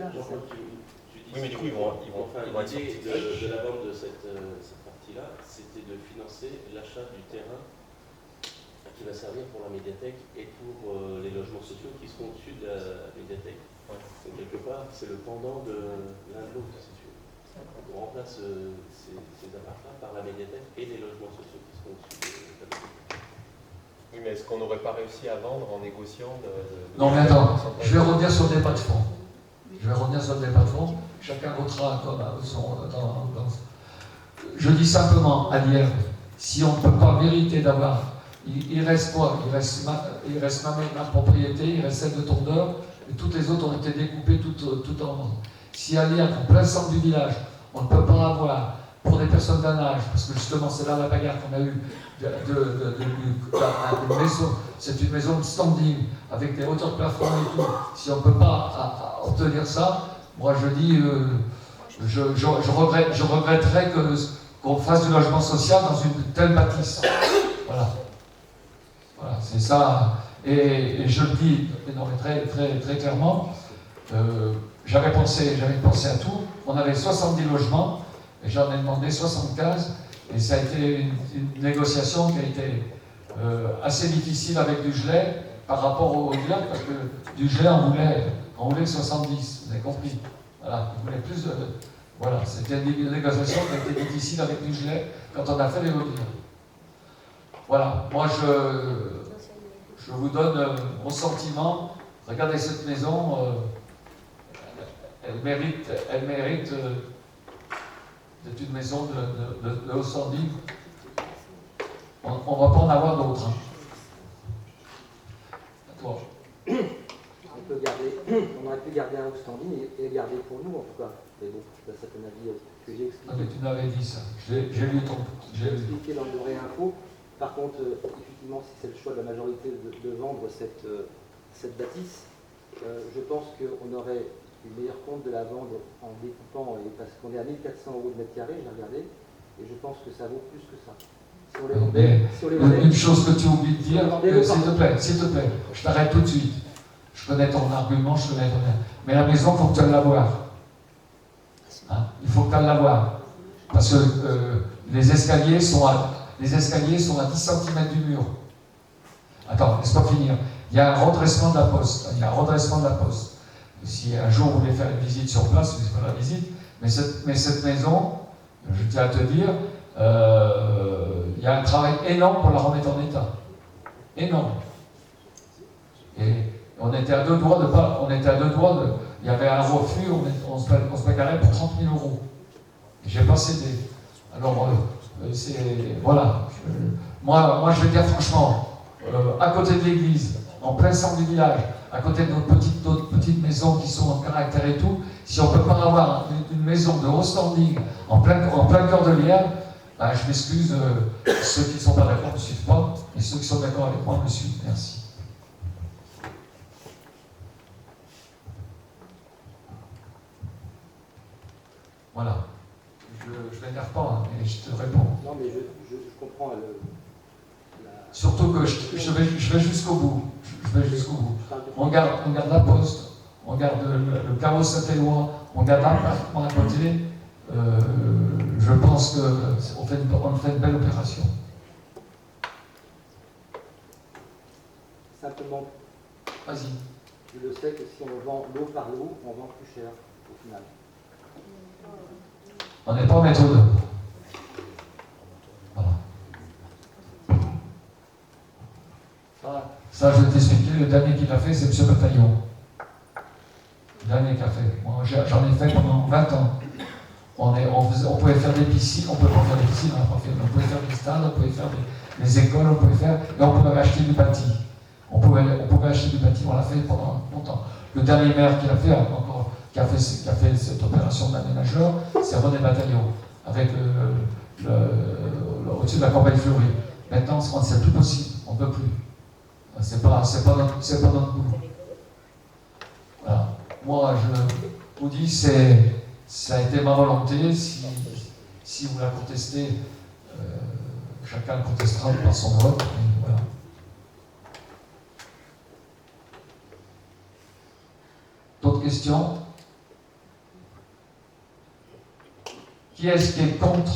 mais du coup, ils vont être L'idée sortis. de la vente de cette partie-là, c'était de financer l'achat du terrain qui va servir pour la médiathèque et pour les logements sociaux qui seront au-dessus de la médiathèque. Donc, quelque part, c'est le pendant de l'un de l'autre, si tu veux. On remplace ces appartements par la médiathèque et les logements sociaux qui seront au-dessus de la médiathèque. Oui, mais est-ce qu'on n'aurait pas réussi à vendre en négociant Non, mais attends, je vais revenir sur le débat de fond. Chacun votera comme son. Je dis simplement à l'IR, si on ne peut pas mériter d'avoir. Il reste quoi? Il reste ma propriété, il reste celle de Tondeur, et toutes les autres ont été découpées tout en monde. Si à l'IR, en plein centre du village, on ne peut pas avoir, pour des personnes d'un âge, parce que justement c'est là la bagarre qu'on a eue, une maison, c'est une maison de standing, avec des hauteurs de plafond et tout, si on ne peut pas obtenir ça, moi je dis, je regretterais qu'on fasse du logement social dans une telle bâtisse. Voilà. Voilà, c'est ça. Et je le dis très clairement, j'avais pensé à tout. On avait 70 logements, et j'en ai demandé 75, et ça a été une négociation qui a été assez difficile avec Dugelet par rapport au village, parce que Dugelet on voulait 70, vous avez compris. Voilà, on voulait plus de. Voilà, c'était une négociation qui a été difficile avec Dugelet quand on a fait les logements. Voilà, moi je vous donne mon sentiment. Regardez cette maison, elle mérite d'être une maison de haut standing. On ne va pas en avoir d'autres. Hein. À toi. On aurait pu garder un haut standing et garder pour nous en tout cas. Mais bon, c'est un certain avis que j'ai expliqué. Ah, mais tu m'avais dit ça. J'ai lu ton. J'ai expliqué dans le Réinfo. Par contre, effectivement, si c'est le choix de la majorité de vendre cette bâtisse, je pense qu'on aurait une meilleure compte de la vendre en découpant, parce qu'on est à 1400 € de mètre carré, j'ai regardé, et je pense que ça vaut plus que ça. Si on les vendait, une chose que tu oublies de dire, s'il te plaît, je t'arrête tout de suite. Je connais ton argument, je connais ton argument. Mais la maison, il faut que tu ailles la voir. Hein, il faut que tu ailles la voir. Parce que les escaliers sont à 10 cm du mur. Attends, laisse-moi finir. Il y a un redressement de la poste. Si un jour vous voulez faire une visite sur place, vous faites la visite. Mais cette maison, je tiens à te dire, il y a un travail énorme pour la remettre en état. Énorme. Et on était à deux doigts il y avait un refus, on se bagarrait pour 30 000 €. Et j'ai pas cédé. Alors, voilà. Moi, je vais dire franchement, à côté de l'église, en plein centre du village, à côté de notre petite maison qui sont en caractère et tout, si on ne peut pas avoir une maison de haut standing en plein cœur de l'Yerres, ben, je m'excuse, ceux qui ne sont pas d'accord ne me suivent pas, et ceux qui sont d'accord avec moi me suivent. Merci. Voilà. Je ne m'énerve pas, hein, mais je te réponds. Non, mais je comprends Surtout que je vais jusqu'au bout. On garde la poste, on garde le carreau Saint-Éloi, on garde l'appartement à côté. Je pense qu'on fait une belle opération. Simplement, vas-y. Je le sais que si on vend l'eau par l'eau, on vend plus cher au final. On n'est pas maître d'œuvre. Voilà. Ça, je vais t'expliquer. Le dernier qui l'a fait, c'est M. Bataillon. Le dernier qui a fait. Moi, j'en ai fait pendant 20 ans. On pouvait faire des piscines, on ne pouvait pas faire des piscines, on n'a pas fait. On pouvait faire des stades, on pouvait faire des écoles, on pouvait faire. Et on pouvait acheter du bâti. On pouvait acheter du bâti, on l'a fait pendant longtemps. Le dernier maire qui a fait cette opération d'aménageur, c'est René Bataillon, avec au-dessus de la campagne fleurie. Maintenant, c'est plus possible, on ne peut plus. C'est pas notre boulot. Voilà. Moi, vous dis, ça a été ma volonté. Si vous la contestez, chacun le contestera par son vote. Et voilà. D'autres questions? Qui est-ce qui est contre?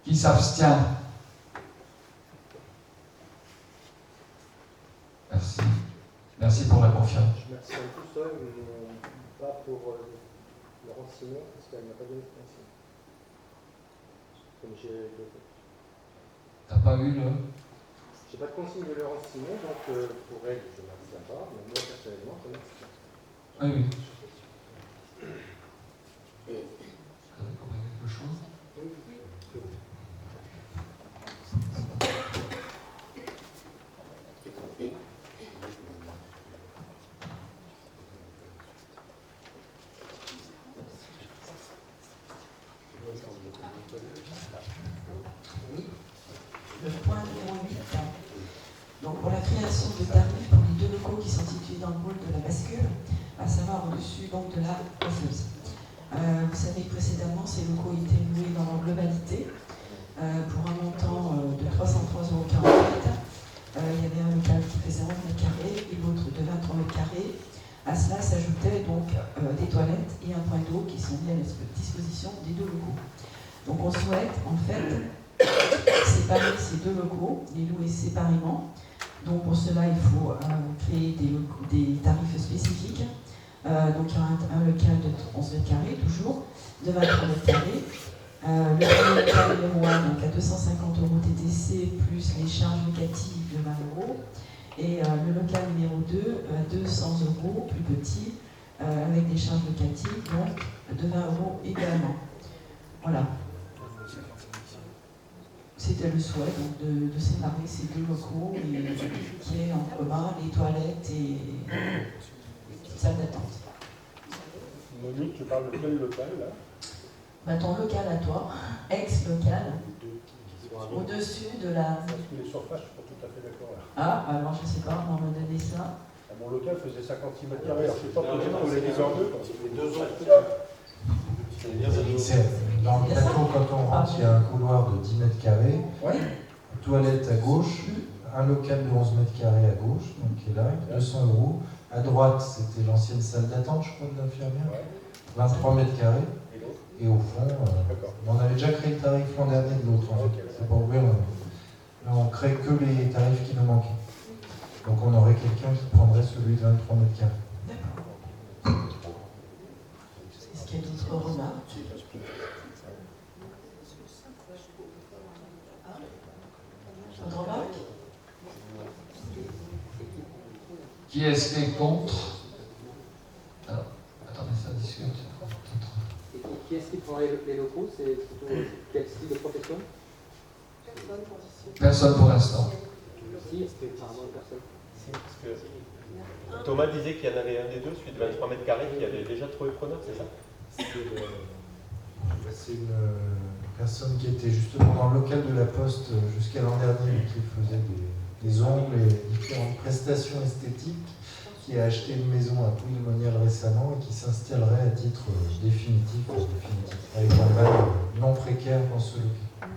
Qui s'abstient? Merci. Merci pour la confiance. Je remercie tout seul, mais pas pour Laurent Simon, parce qu'elle n'a pas donné de consigne. Comme T'as pas eu le... J'ai pas de consigne de Laurent Simon, donc pour elle, je ne m'abstiens pas, mais moi personnellement, je m'abstiens. Ah oui. Vous avez compris quelque chose? Le point numéro 8. Donc pour la création de tarifs pour les 2 locaux qui sont situés dans le hall de la bascule, à savoir au-dessus donc de la coiffeuse. Vous savez que précédemment, ces locaux étaient loués dans leur globalité pour un montant de 303,48 €. Il y avait un local qui faisait 11 mètres carrés et l'autre de 23 mètres carrés. À cela s'ajoutaient donc des toilettes et un point d'eau qui sont mis à la disposition des 2 locaux. Donc on souhaite en fait séparer ces 2 locaux, les louer séparément. Donc pour cela, il faut créer des tarifs spécifiques. Donc il y aura un local de 11 mètres carrés, toujours, de 23 mètres carrés. Le premier local numéro 1 donc à 250 € TTC, plus les charges locatives de 20 €. Et le local numéro 2 à 200 €, plus petit, avec des charges locatives donc de 20 € également. Voilà. C'était le souhait donc, de séparer ces 2 locaux et qui est en commun les toilettes et salle d'attente. Monique, tu parles de quel local là? Bah, ton local à toi, ex-local, au-dessus de la... Parce que les surfaces, je suis pas tout à fait d'accord là. Ah, alors je sais pas, on m'a donné ça. Mon local faisait 56 mètres carrés, alors je sais pas possible qu'on les divise en deux. Les 2 autres. Dans le plateau, quand on rentre, il y a un couloir de 10 mètres carrés, toilette à gauche, un local de 11 mètres carrés à gauche, donc qui est là, 200 €. À droite, c'était l'ancienne salle d'attente, je crois, de l'infirmière, 23 mètres carrés. Et au fond, on avait déjà créé le tarif l'an dernier de l'autre. C'est pas ouvert. Là, on crée que les tarifs qui nous manquaient. Donc on aurait quelqu'un qui prendrait celui de 23 mètres carrés. D'accord. Est-ce qu'il y a d'autres remarques? D'autres remarques? Qui est-ce qui est contre? Alors, attendez, ça discute. Et qui est-ce qui prendrait les locaux? C'est plutôt quel style de profession? Personne pour l'instant. Si, apparemment personne. Si, parce que Thomas disait qu'il y en avait un des deux, celui de 23 mètres carrés, qui avait déjà trouvé preneur, c'est ça? C'est une personne qui était justement dans le local de la Poste jusqu'à l'an dernier, qui faisait des ongles et différentes prestations esthétiques, qui a acheté une maison à Pouilly-le-Monial récemment et qui s'installerait à titre définitif, avec un bail non précaire dans ce local.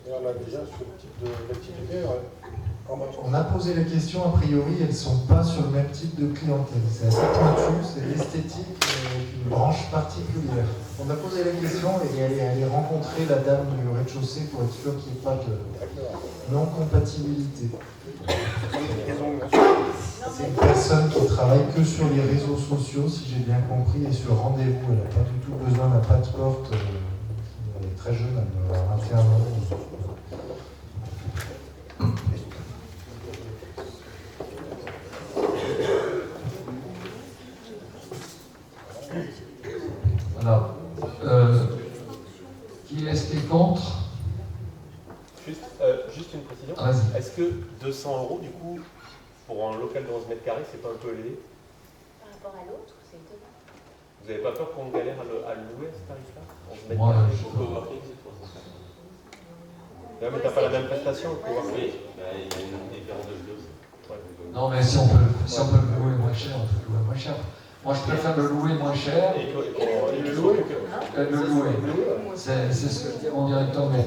Et on a déjà ce type d'activité en marche. On a posé la question, a priori, elles ne sont pas sur le même type de clientèle. C'est assez pointu, c'est l'esthétique avec une branche particulière. On a posé la question et aller rencontrer la dame du rez-de-chaussée pour être sûr qu'il n'y ait pas de non-compatibilité. C'est une personne qui travaille que sur les réseaux sociaux, si j'ai bien compris, et sur rendez-vous. Elle n'a pas du tout besoin d'un pas-de-porte. Elle est très jeune, elle a 21 ans. Voilà. Qui est-ce qui est contre? Juste une précision. Vas-y. Est-ce que 200 € du coup, pour un local de 11 mètres carrés, c'est pas un peu élevé? Par rapport à l'autre, c'est étonnant. Vous n'avez pas peur qu'on galère à le louer à ce tarif-là? 11 mètres Moi, carrés. je peux pas. Ouais, mais t'as pas la même prestation, Oui, il y a une différence de jeu. Non, mais si on peut le louer, oui. moins cher, on peut louer moins cher. Moi, je préfère le louer moins cher. Et le louer. Le louer. C'est ce que dit mon directeur, mais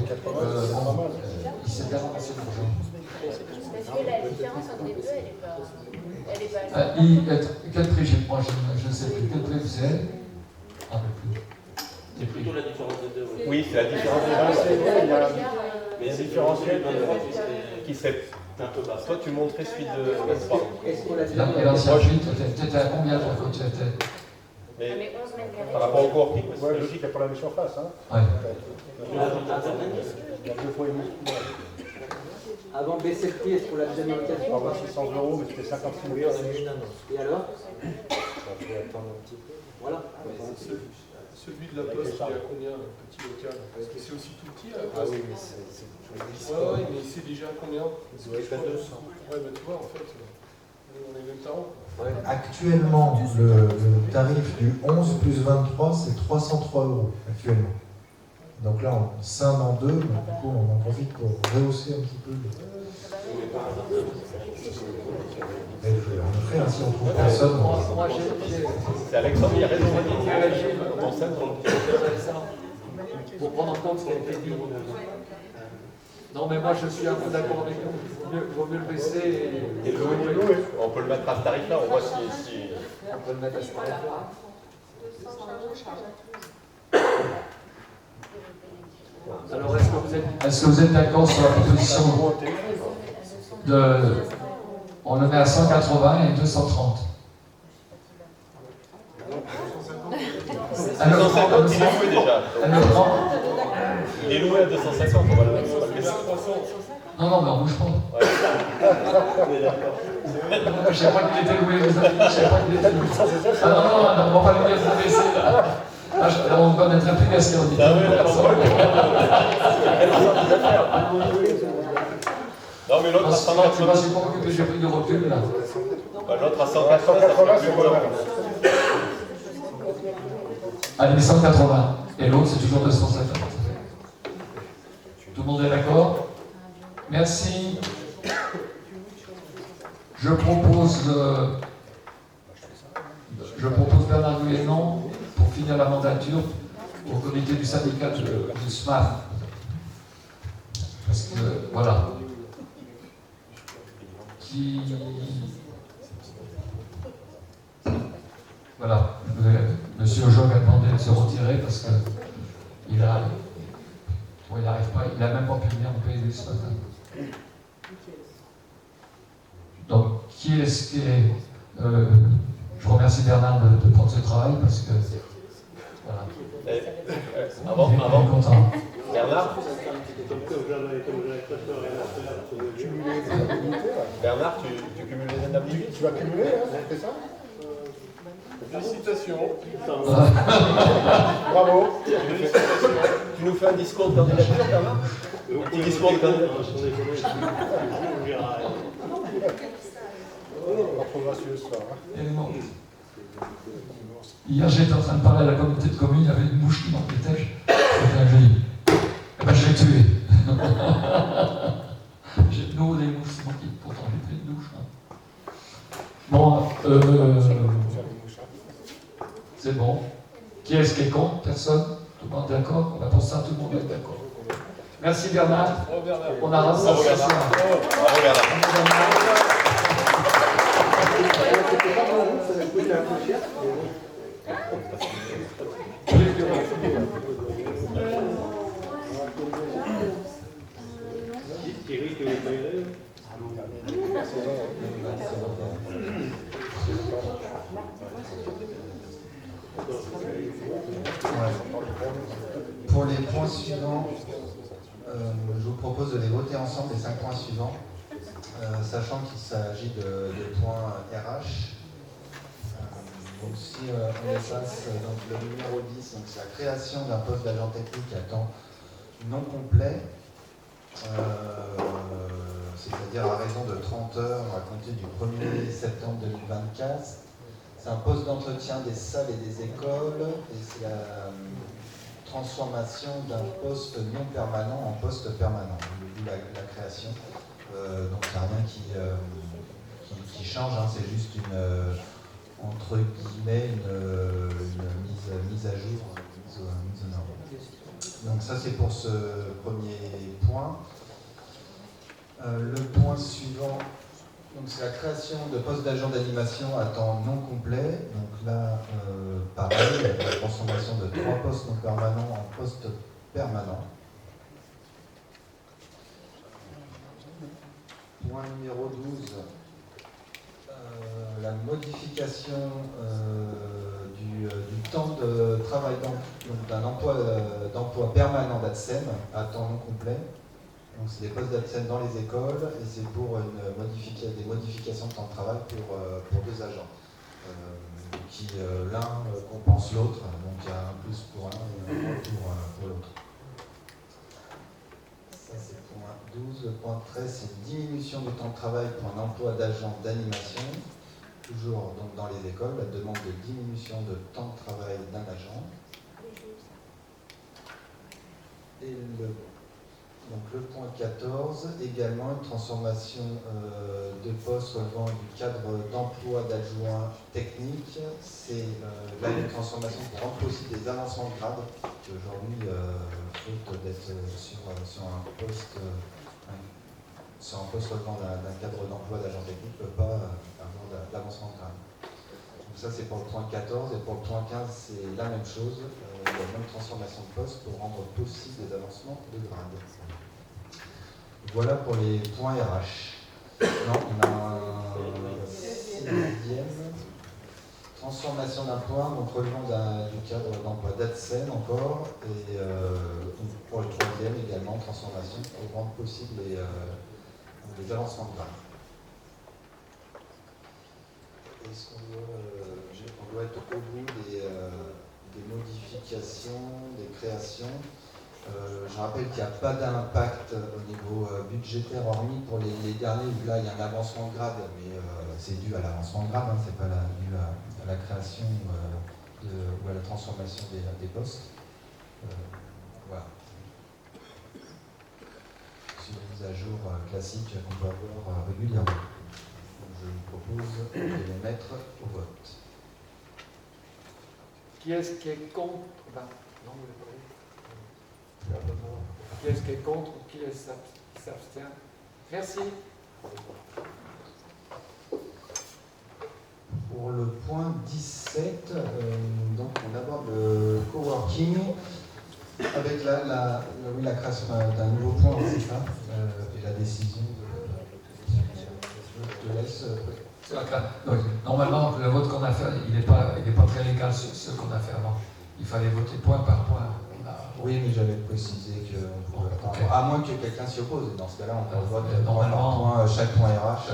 il s'est bien ramassé d'argent. Parce que la différence entre les deux, elle est pas Quel prix moi, je ne sais plus. Quel prix vous êtes? C'est plutôt la différence des deux. Oui, c'est la différence des deux. Mais un différentiel qui serait un peu bas. Toi, tu montrais celui de. Et l'ancien prix, tu étais à combien toi quand tu étais? Mais par rapport au coworking, c'est logique, il n'y a pas la même surface. Hein. Ouais. Il y a 2 fois et demi. Avant de baisser le prix, est-ce qu'on l'a déjà mis en location? On va 600 €, mais c'était 56 000 €. Et alors? Voilà. Celui de la Poste, il y a combien, le petit local? Parce que c'est aussi tout petit à la Ah Poste. oui, mais c'est Ouais, mais c'est déjà combien? Ça doit être à 200. Ouais, bah tu vois, en fait, on est même temps. Actuellement, le tarif du 11 plus 23, c'est 303 € actuellement. Donc là, on scinde en deux, mais du coup, on en profite pour rehausser un petit peu. En effet, si on trouve personne. C'est Alexandre, il a raison. Pour prendre en compte ce qui a été dit. Non, mais moi je suis un peu d'accord avec vous. Il vaut mieux le baisser et le louer. On peut le mettre à ce tarif-là, on voit si. On peut le mettre à ce tarif-là. Alors, est-ce que vous êtes d'accord sur la proposition de. On le met à 180 et 230. Elle le prend, il est loué déjà. Elle le prend. Il est loué à 250, on va le laisser. Non, mais on bouge pas. Ouais. Je ne savais pas qu'il était loué, les amis. Je ne savais pas qu'il était loué. Ah non, on ne va pas lui dire de baisser là. Là, on va mettre l'implication. Ah oui, d'accord. Non, mais l'autre à 180. C'est pas que j'ai pris du recul là. L'autre à 180, c'est plus loin. Allez, 180. Et l'autre, c'est toujours 250. Tout le monde est d'accord? Merci. Je propose Bernard Guénon pour finir la mandature au comité du syndicat du SMAF. Parce que, voilà. Voilà. Monsieur Ojog a demandé de se retirer parce qu'il n'arrive pas, il n'a même pas pu venir au PLD ce matin. Donc, qui est-ce qui est... je remercie Bernard de prendre ce travail parce que... Voilà. Avant, content. Bernard, tu cumules les indemnités? Tu vas cumuler, hein, c'est ça? Félicitations. Bravo. Tu nous fais un discours de candidature, Bernard? Un petit discours de candidature. On va progresser ce soir. Hier, j'étais en train de parler à la communauté de communes, il y avait une mouche qui m'embêtait. J'ai dit, eh ben, je l'ai tuée. J'ai de nouveau des mouches, c'est moi qui pourtant j'ai pris une douche. Bon, c'est bon. Qui est-ce qui est contre? Personne? Tout le monde est d'accord? On va pour ça, tout le monde est d'accord. Merci Bernard. On a raison. Bravo Bernard. Pour les points suivants, je vous propose de les voter ensemble, les 5 points suivants, sachant qu'il s'agit de points RH. Donc si on les passe, donc le numéro 10, donc c'est la création d'un poste d'agent technique à temps non complet, c'est-à-dire à raison de 30 heures à compter du 1er septembre 2024. C'est un poste d'entretien des salles et des écoles, et c'est la transformation d'un poste non permanent en poste permanent, d'où la création. Donc il n'y a rien qui change, hein, c'est juste entre guillemets une mise à jour, mise aux normes. Donc ça c'est pour ce premier point. Le point suivant, c'est la création de postes d'agents d'animation à temps non complet. Donc là, pareil, la transformation de 3 postes non permanents en postes permanents. Point numéro 12, la modification du temps de travail d'un d'emploi permanent d'ADSEM à temps non complet. Donc c'est des postes d'ADSEM dans les écoles et c'est pour des modifications de temps de travail pour 2 agents. Qui l'un compense l'autre, donc il y a un plus pour l'un et un moins pour l'autre. Ça c'est point 12. Point 13, c'est une diminution du temps de travail pour un emploi d'agent d'animation. Toujours donc dans les écoles, la demande de diminution de temps de travail d'un agent. Et donc le point 14, également une transformation de poste relevant du cadre d'emploi d'adjoint technique. C'est là une transformation pour rendre possible des avancements de grade qui aujourd'hui, faute d'être sur un poste relevant d'un cadre d'emploi d'agent technique, ne peut pas avoir d'avancement de grade. Donc ça c'est pour le point 14 et pour le point 15 c'est la même chose, la même transformation de poste pour rendre possible des avancements de grade. Voilà pour les points RH. Non, on a un 6e. Transformation d'un point, donc relevant du cadre d'emploi d'ADSEM encore, et pour le 3e également, transformation pour rendre possible les avancements de grade. Est-ce qu'on doit être au bout des modifications, des créations? Je rappelle qu'il n'y a pas d'impact au niveau budgétaire, hormis pour les derniers où là il y a un avancement de grade, mais c'est dû à l'avancement de grade, c'est pas dû à la création ou à la transformation des postes. Voilà. C'est une mise à jour classique qu'on peut avoir régulièrement. Donc, je vous propose de les mettre au vote. Qui est-ce qui est contre? Qui est-ce qui est contre ou qui s'abstient? Merci. Pour le point 17, donc on aborde le coworking avec la création d'un nouveau point, c'est ça, et la décision je te laisse. Donc, normalement, le vote qu'on a fait, il n'est pas très légal ce qu'on a fait avant. Il fallait voter point par point. Oui, mais j'avais précisé qu'on pouvait. Okay. À moins que quelqu'un s'y oppose. Dans ce cas-là, on vote point par point, chaque point RH.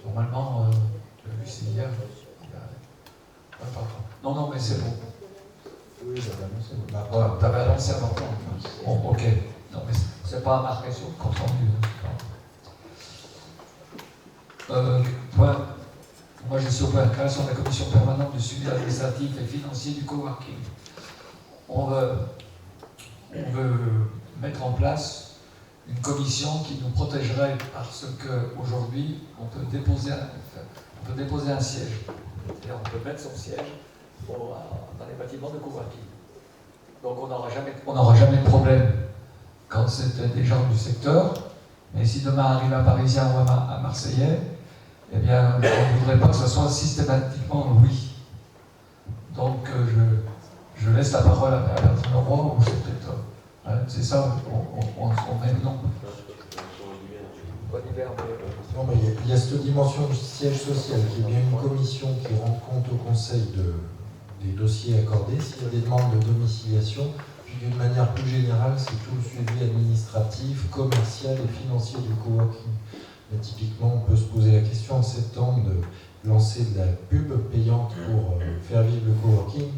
Normalement, c'est hier. Non, mais c'est bon. Oui, j'avais annoncé. Voilà, tu avais annoncé avant. Bon, ok. Non, mais c'est pas marqué sur le compte rendu. Moi, je suis au point création de la commission permanente du suivi administratif et financier du coworking. On veut mettre en place une commission qui nous protégerait parce qu'aujourd'hui, on peut déposer un siège. C'est-à-dire on peut mettre son siège dans les bâtiments de coworking. Donc on n'aura jamais de problème quand c'est des gens du secteur. Mais si demain arrive un Parisien ou un Marseillais, eh bien, on ne voudrait pas que ce soit systématiquement oui. Donc je laisse la parole à Bertrand Leroy, ou c'est peut-être. C'est ça, on met le nom. Non, mais il y a cette dimension du siège social qui est bien une commission qui rend compte au Conseil des dossiers accordés, s'il y a des demandes de domiciliation, puis d'une manière plus générale, c'est tout le suivi administratif, commercial et financier du coworking. Là, typiquement, on peut se poser la question en septembre de lancer de la pub payante pour faire vivre le coworking.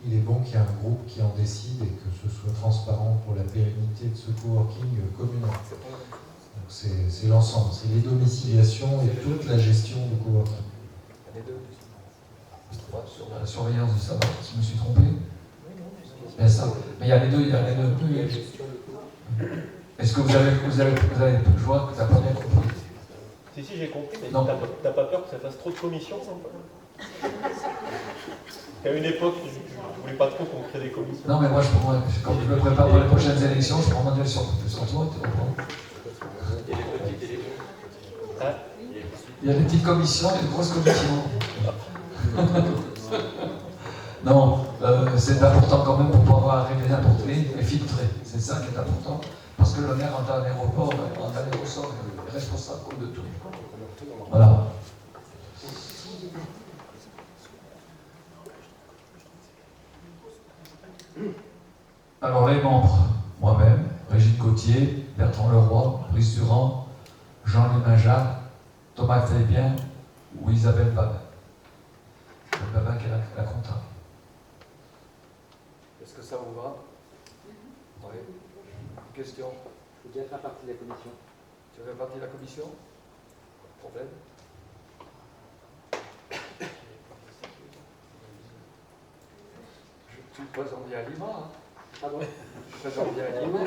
Il est bon qu'il y ait un groupe qui en décide et que ce soit transparent pour la pérennité de ce coworking communal. Donc c'est l'ensemble, c'est les domiciliations et toute la gestion du coworking. Sur la surveillance du sabbat, si je me suis trompé. Mais il y a les deux, Est-ce que vous avez je vois que tu n'as pas bien compris. Si, j'ai compris, mais t'as pas peur que ça fasse trop de commissions, ça? À une époque, je ne voulais pas trop qu'on crée des commissions. Non, mais moi, quand je me prépare pour les prochaines élections, je prends mon avis sur toi, tu comprends? Il y a des petites commissions et des grosses commissions. Non, c'est important quand même pour pouvoir arriver n'importe où et filtrer. C'est ça qui est important. Parce que le maire, en un aéroport, en un aérosol, est responsable de tout. Voilà. Alors les membres, moi-même, Brigitte Gauthier, Bertrand Leroy, Brice Durand, Jean-Louis Majard, Thomas Taillebien ou Isabelle Babin. Isabelle Babin qui est la comptable. Est-ce que ça vous va? Oui. Question? Je veux bien faire partie de la commission. Tu fais partie de la commission? Pas de problème. Tu te présentes bien à Lima, hein? Ah bon? Tu te présentes bien à Lima.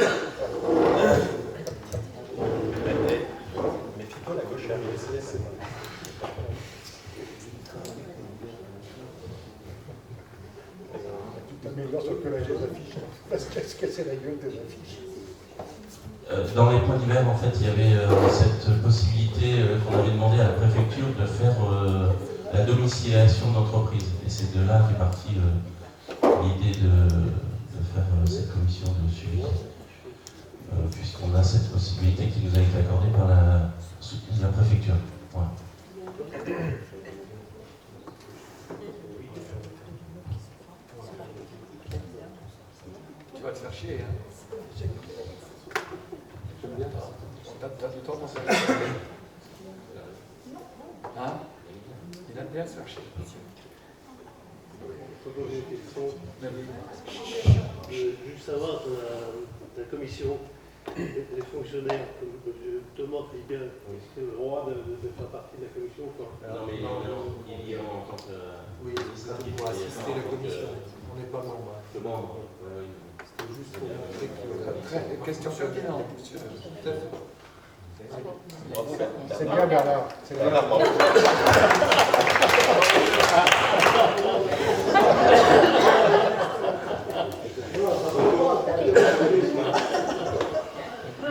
Méfie-toi, la gauche est RPC, c'est pas. Tu t'améliores sur le collage des affiches. Parce qu'est-ce que c'est la gueule des affiches? Dans les points divers, en fait, il y avait cette possibilité qu'on avait demandé à la préfecture de faire la domiciliation d'entreprise. Et c'est de là qu'est partie l'idée de faire cette commission de suivi, puisqu'on a cette possibilité qui nous a été accordée par la préfecture. Voilà. Tu vas te faire chier, hein? J'aime bien. T'as du temps pour ça. Hein? Il aime bien se faire chier. Je peux poser une question. Juste savoir, la commission, les fonctionnaires, Thomas Taillebien, est-ce qu'il a le droit de faire partie de la commission ou pas? Non, mais il y a en tant que. Oui, pour assister la commission. On n'est pas membre. C'était juste pour montrer que. Question pertinente, monsieur. C'est bien, Bernard. C'est bien.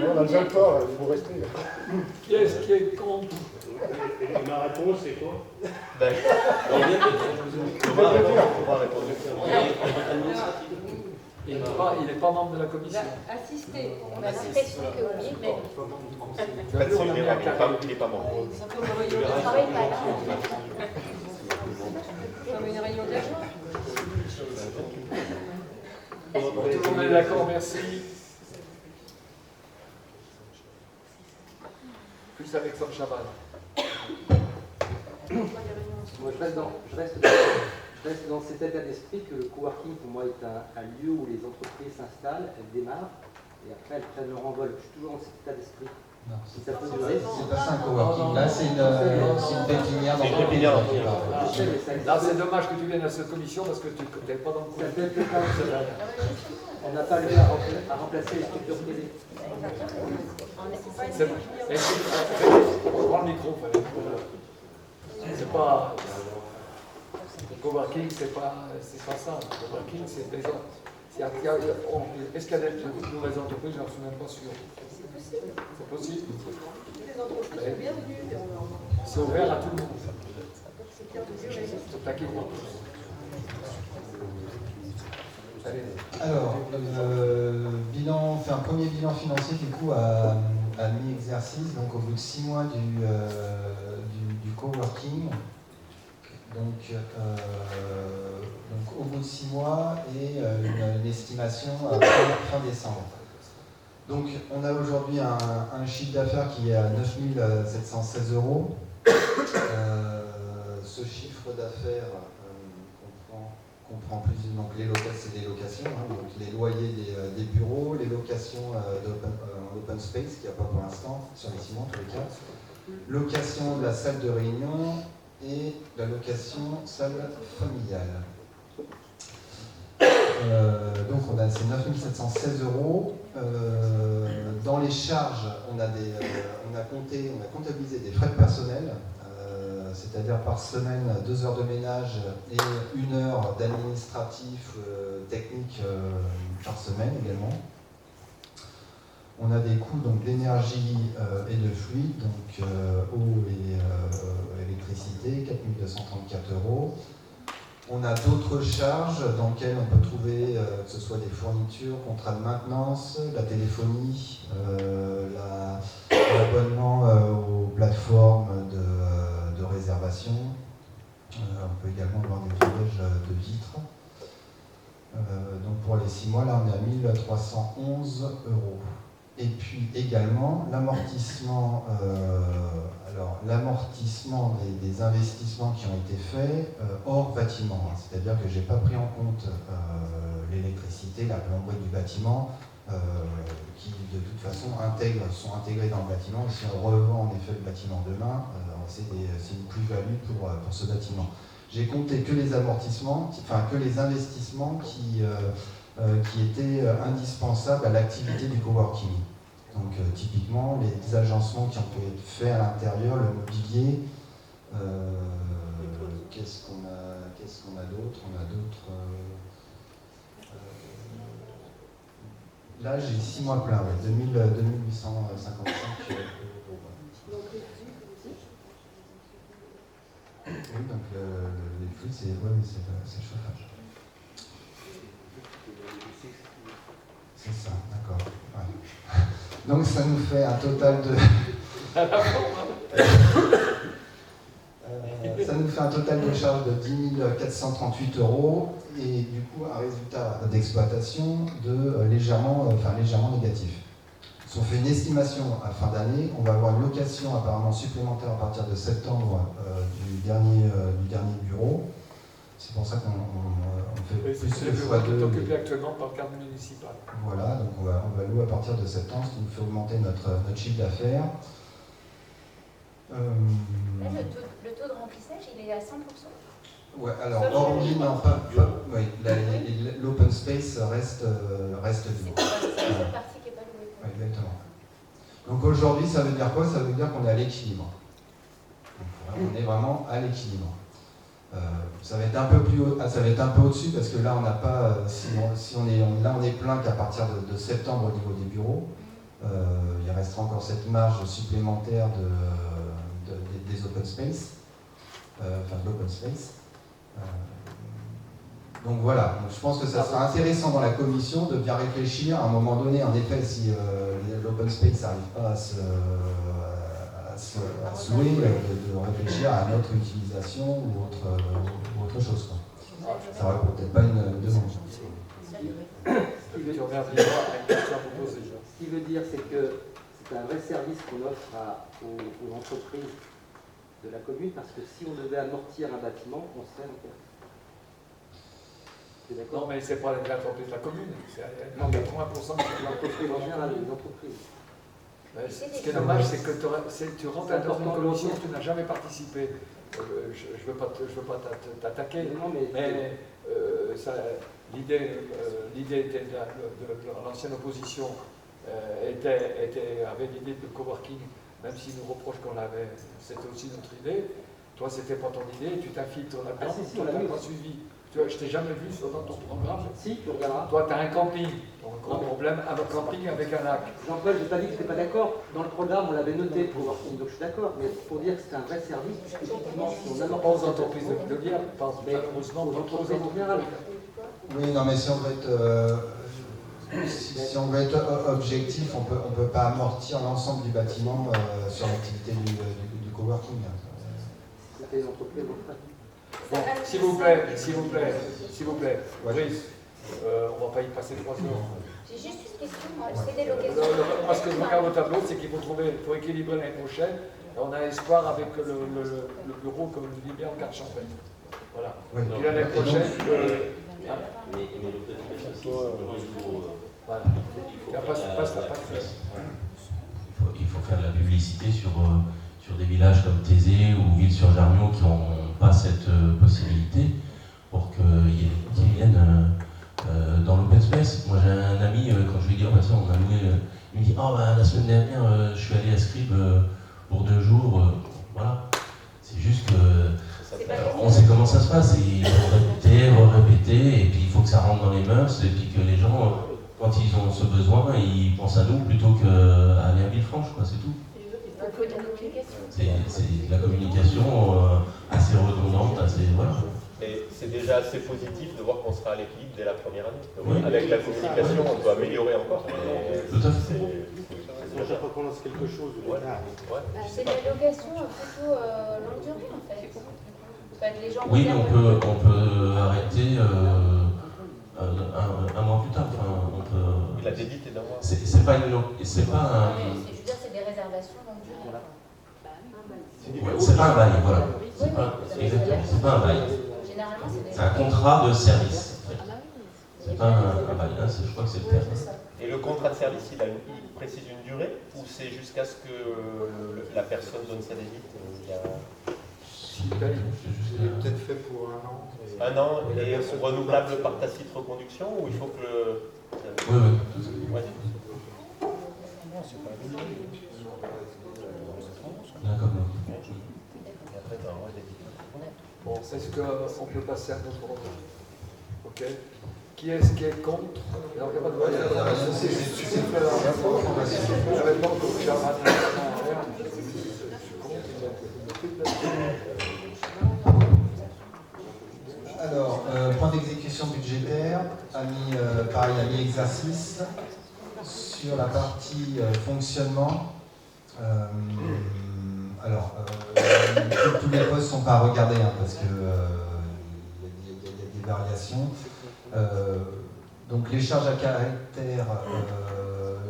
On a déjà le temps, il faut rester. Qui est-ce qui est contre? Et ma réponse, c'est quoi? Il n'est pas membre de la commission. Assister. On a l'impression que oui, mais. Il n'est pas membre. On ne travaille pas là. Comme une réunion d'agent. Tout le monde est d'accord, merci. Plus Alexandre Chaval. Moi, je reste dans cet état d'esprit que le coworking, pour moi, est un lieu où les entreprises s'installent, elles démarrent, et après elles prennent leur envol. Je suis toujours dans cet état d'esprit. Non, si ça peut durer. c'est pas ça un coworking. Là, c'est une pépinière d'entreprise. Là, c'est dommage que tu viennes à cette commission parce que tu n'es pas dans le coup. On n'a pas le lieu à remplacer les structures privées. C'est bon. Prends le micro. C'est pas. Le coworking, c'est pas ça. Le coworking, c'est des autres. Est-ce qu'il y a des nouvelles entreprises? Je n'en suis même pas sûr. C'est possible. Les entreprises sont bienvenues. C'est ouvert à tout le monde. C'est taqué. Alors, bilan, on fait un premier bilan financier du coup à mi-exercice, donc au bout de 6 mois du coworking. Donc au bout de 6 mois et une estimation à fin décembre. Donc on a aujourd'hui un chiffre d'affaires qui est à 9 716 €. Ce chiffre d'affaires comprend plus donc les c'est des locations, hein, donc les loyers des bureaux, les locations en open space, qu'il n'y a pas pour l'instant, sur les 6 mois en tous les cas, location de la salle de réunion et la location salle familiale. Donc on a ces 9 716 €. Dans les charges, on a comptabilisé des frais de personnel, c'est-à-dire c'est-à-dire par semaine 2 heures de ménage et 1 heure d'administratif technique par semaine également. On a des coûts d'énergie et de fluide, donc eau et électricité, 4 234 €. On a d'autres charges dans lesquelles on peut trouver que ce soit des fournitures, contrats de maintenance, la téléphonie, l'abonnement aux plateformes de réservation. On peut également avoir des grillage de vitres. Donc pour les 6 mois, là on est à 1 311 €. Et puis également l'amortissement des investissements qui ont été faits hors bâtiment. C'est-à-dire que je n'ai pas pris en compte l'électricité, la plomberie du bâtiment, qui de toute façon sont intégrés dans le bâtiment. Et si on revend en effet le bâtiment demain, c'est une plus-value pour ce bâtiment. J'ai compté que les amortissements, que les investissements qui étaient indispensables à l'activité du coworking. Donc typiquement les agencements qui ont pu être faits à l'intérieur, le mobilier. Qu'est-ce qu'on a d'autre? On a d'autres. Là j'ai 6 mois pleins, 2855 €. Oui, donc les flux, c'est le chauffage. C'est ça, d'accord. Ouais. Donc ça nous fait un total de... ça nous fait un total de charge de 10 438 € et du coup un résultat d'exploitation de légèrement négatif. Si on fait une estimation à fin d'année, on va avoir une location apparemment supplémentaire à partir de septembre du dernier bureau. C'est pour ça qu'on fait plus que x2. C'est occupé actuellement par le cadre municipal. Voilà, donc on va louer à partir de septembre, ce qui nous fait augmenter notre chiffre d'affaires. Là, le taux de remplissage, il est à 100%. Ouais, alors hormis, oui, l'open space reste libre. C'est la seule partie qui n'est pas louée. Oui, exactement. Donc aujourd'hui, ça veut dire quoi? Ça veut dire qu'on est à l'équilibre. On est vraiment à l'équilibre. Ça va être un peu plus haut, ça va être un peu au-dessus parce que là on n'a pas, on est plein qu'à partir de septembre au niveau des bureaux. Il restera encore cette marge supplémentaire des open space, de l'open space. Donc voilà, je pense que ça sera intéressant dans la commission de bien réfléchir à un moment donné, en effet, si l'open space n'arrive pas à se louer, de réfléchir à notre utilisation ou autre chose. Ça n'aurait peut-être pas une demande. Ce qui veut dire, c'est que c'est un vrai service qu'on offre aux entreprises de la commune, parce que si on devait amortir un bâtiment, on serait en perte. Non, mais c'est pas l'entreprise de la commune, c'est 80% de l'entreprise en général, les entreprises. Ce qui est dommage, c'est que tu rentres dans une commission, tu n'as jamais participé. Je ne veux pas t'attaquer, mais l'idée de l'ancienne opposition avait l'idée de coworking, même s'ils nous reprochent qu'on l'avait, c'était aussi notre idée. Toi, c'était pas ton idée, tu t'infiltres là-dedans, tu n'as pas suivi. Je ne t'ai jamais vu dans ton programme. Si, tu regarderas. Toi, tu as un camping. Donc, gros problème, un camping avec un lac. Jean-Paul, je n'ai pas dit que je n'étais pas d'accord. Dans le programme, on l'avait noté pour voir donc je suis d'accord. Mais pour dire que c'est un vrai service, effectivement, si on a pas aux entreprises de Lierre, malheureusement aux entreprises en général. Oui, non, mais si on veut être objectif, on peut pas amortir l'ensemble du bâtiment sur l'activité du coworking. C'était une entreprise en fait. Bon, s'il vous plaît, Brice, on ne va pas y passer 3 heures. J'ai juste une question, moi, c'est des locations. Parce que je regarde au tableau, c'est qu'il faut équilibrer l'année prochaine. On a espoir avec le bureau, comme je dis bien, en 4 champagnes. Voilà. Oui, et l'année prochaine, voilà. Il faut faire de la publicité sur des villages comme Thésée ou Ville-sur-Jarnion qui n'ont pas cette possibilité pour qu'ils viennent dans l'open space. Moi j'ai un ami, quand je lui dis oh, bah, tiens, on a loué, il me dit oh, bah, la semaine dernière je suis allé à Scribe pour 2 jours. Voilà. C'est juste que ça se passe. Il faut répéter, répéter, et puis il faut que ça rentre dans les mœurs, et puis que les gens, quand ils ont ce besoin, ils pensent à nous plutôt qu'à aller à Villefranche, quoi, c'est tout. Il faut de la communication. C'est de la communication assez redondante, assez. Voilà. Mais c'est déjà assez positif de voir qu'on sera à l'équilibre dès la première année. Oui. Avec la communication, on peut améliorer encore. Tout à fait. Je recommence quelque chose. Ouais. C'est de la location plutôt longue durée en fait. Les gens Oui, mais on peut arrêter un mois plus tard. Enfin, on peut... La dédite est d'un mois. C'est pas une. C'est pas un. Je veux dire, c'est des réservations longue durée. Voilà. Ouais, c'est pas un bail, voilà. C'est pas un bail. Généralement, c'est un contrat de service. En fait. C'est pas un bail, hein, je crois que c'est le terme. Et le contrat de service, il précise une durée ou c'est jusqu'à ce que la personne donne sa dédite Il est peut-être fait pour 1 an. Un an et renouvelable par tacite reconduction ou il faut que le... Oui. Ouais. D'accord. Bon, est-ce qu'on peut passer à notre ordre? Ok. Qui est-ce qui est contre? Alors, il n'y a pas de Alors, point d'exécution budgétaire, pareil, à mi-exercice, sur la partie fonctionnement. Alors, tous les postes ne sont pas à regarder parce que y a des variations. Donc les charges à caractère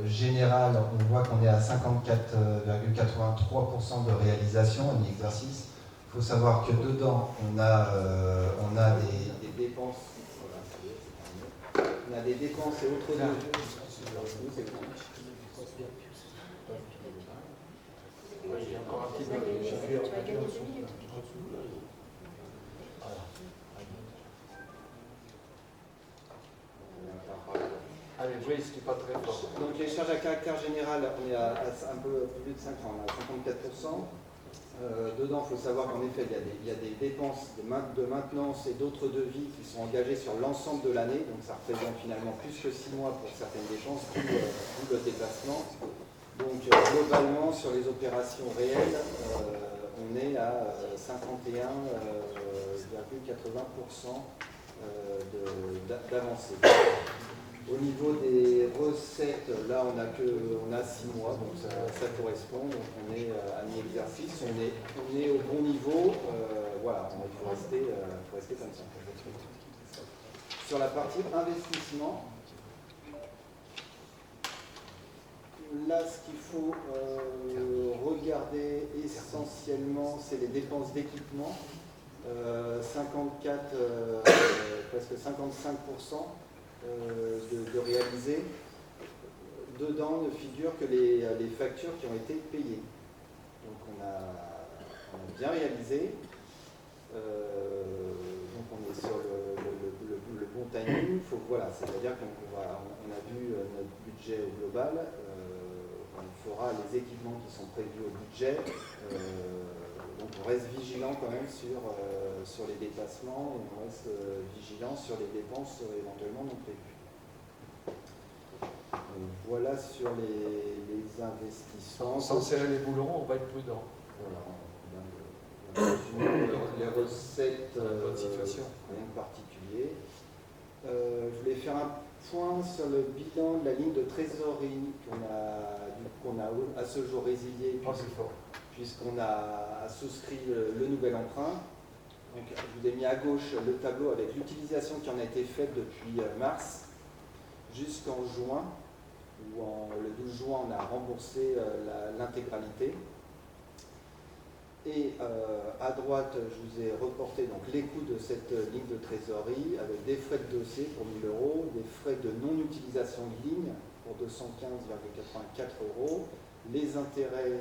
général, on voit qu'on est à 54,83% de réalisation à mi-exercice. Il faut savoir que dedans, on a des dépenses. On a des dépenses et autres Allez, Joyce, tu pas très fort. Donc les charges à caractère général, on est à un peu plus de 5 ans, on est à 54%. Dedans, il faut savoir qu'en effet, il y a des dépenses de maintenance et d'autres devis qui sont engagés sur l'ensemble de l'année. Donc ça représente finalement plus que 6 mois pour certaines dépenses, tout le déplacement. Donc globalement, sur les opérations réelles, on est à 51,80% d'avancée. Au niveau des recettes, là on a 6 mois, donc ça correspond, donc on est à mi-exercice, on est au bon niveau, voilà, il faut rester comme ça. Sur la partie investissement, là ce qu'il faut regarder essentiellement, c'est les dépenses d'équipement, 54, presque 55%. De réaliser. Dedans ne figurent que les factures qui ont été payées. Donc on a bien réalisé. Donc on est sur le bon timing. Voilà, c'est-à-dire qu'on a vu notre budget au global. On fera les équipements qui sont prévus au budget. Donc on reste vigilant quand même sur les déplacements et on reste vigilant sur les dépenses éventuellement non prévues. Donc voilà sur les investissements. Sans serrer les boulons, on va être prudent. Voilà, les recettes, rien de particulier. Je voulais faire un point sur le bilan de la ligne de trésorerie qu'on a à ce jour résilié. Puisqu'on a souscrit le nouvel emprunt. Donc, je vous ai mis à gauche le tableau avec l'utilisation qui en a été faite depuis mars jusqu'en juin, où le 12 juin on a remboursé l'intégralité. Et à droite, je vous ai reporté donc, les coûts de cette ligne de trésorerie avec des frais de dossier pour 1 000 €, des frais de non-utilisation de ligne pour 215,84 €, les intérêts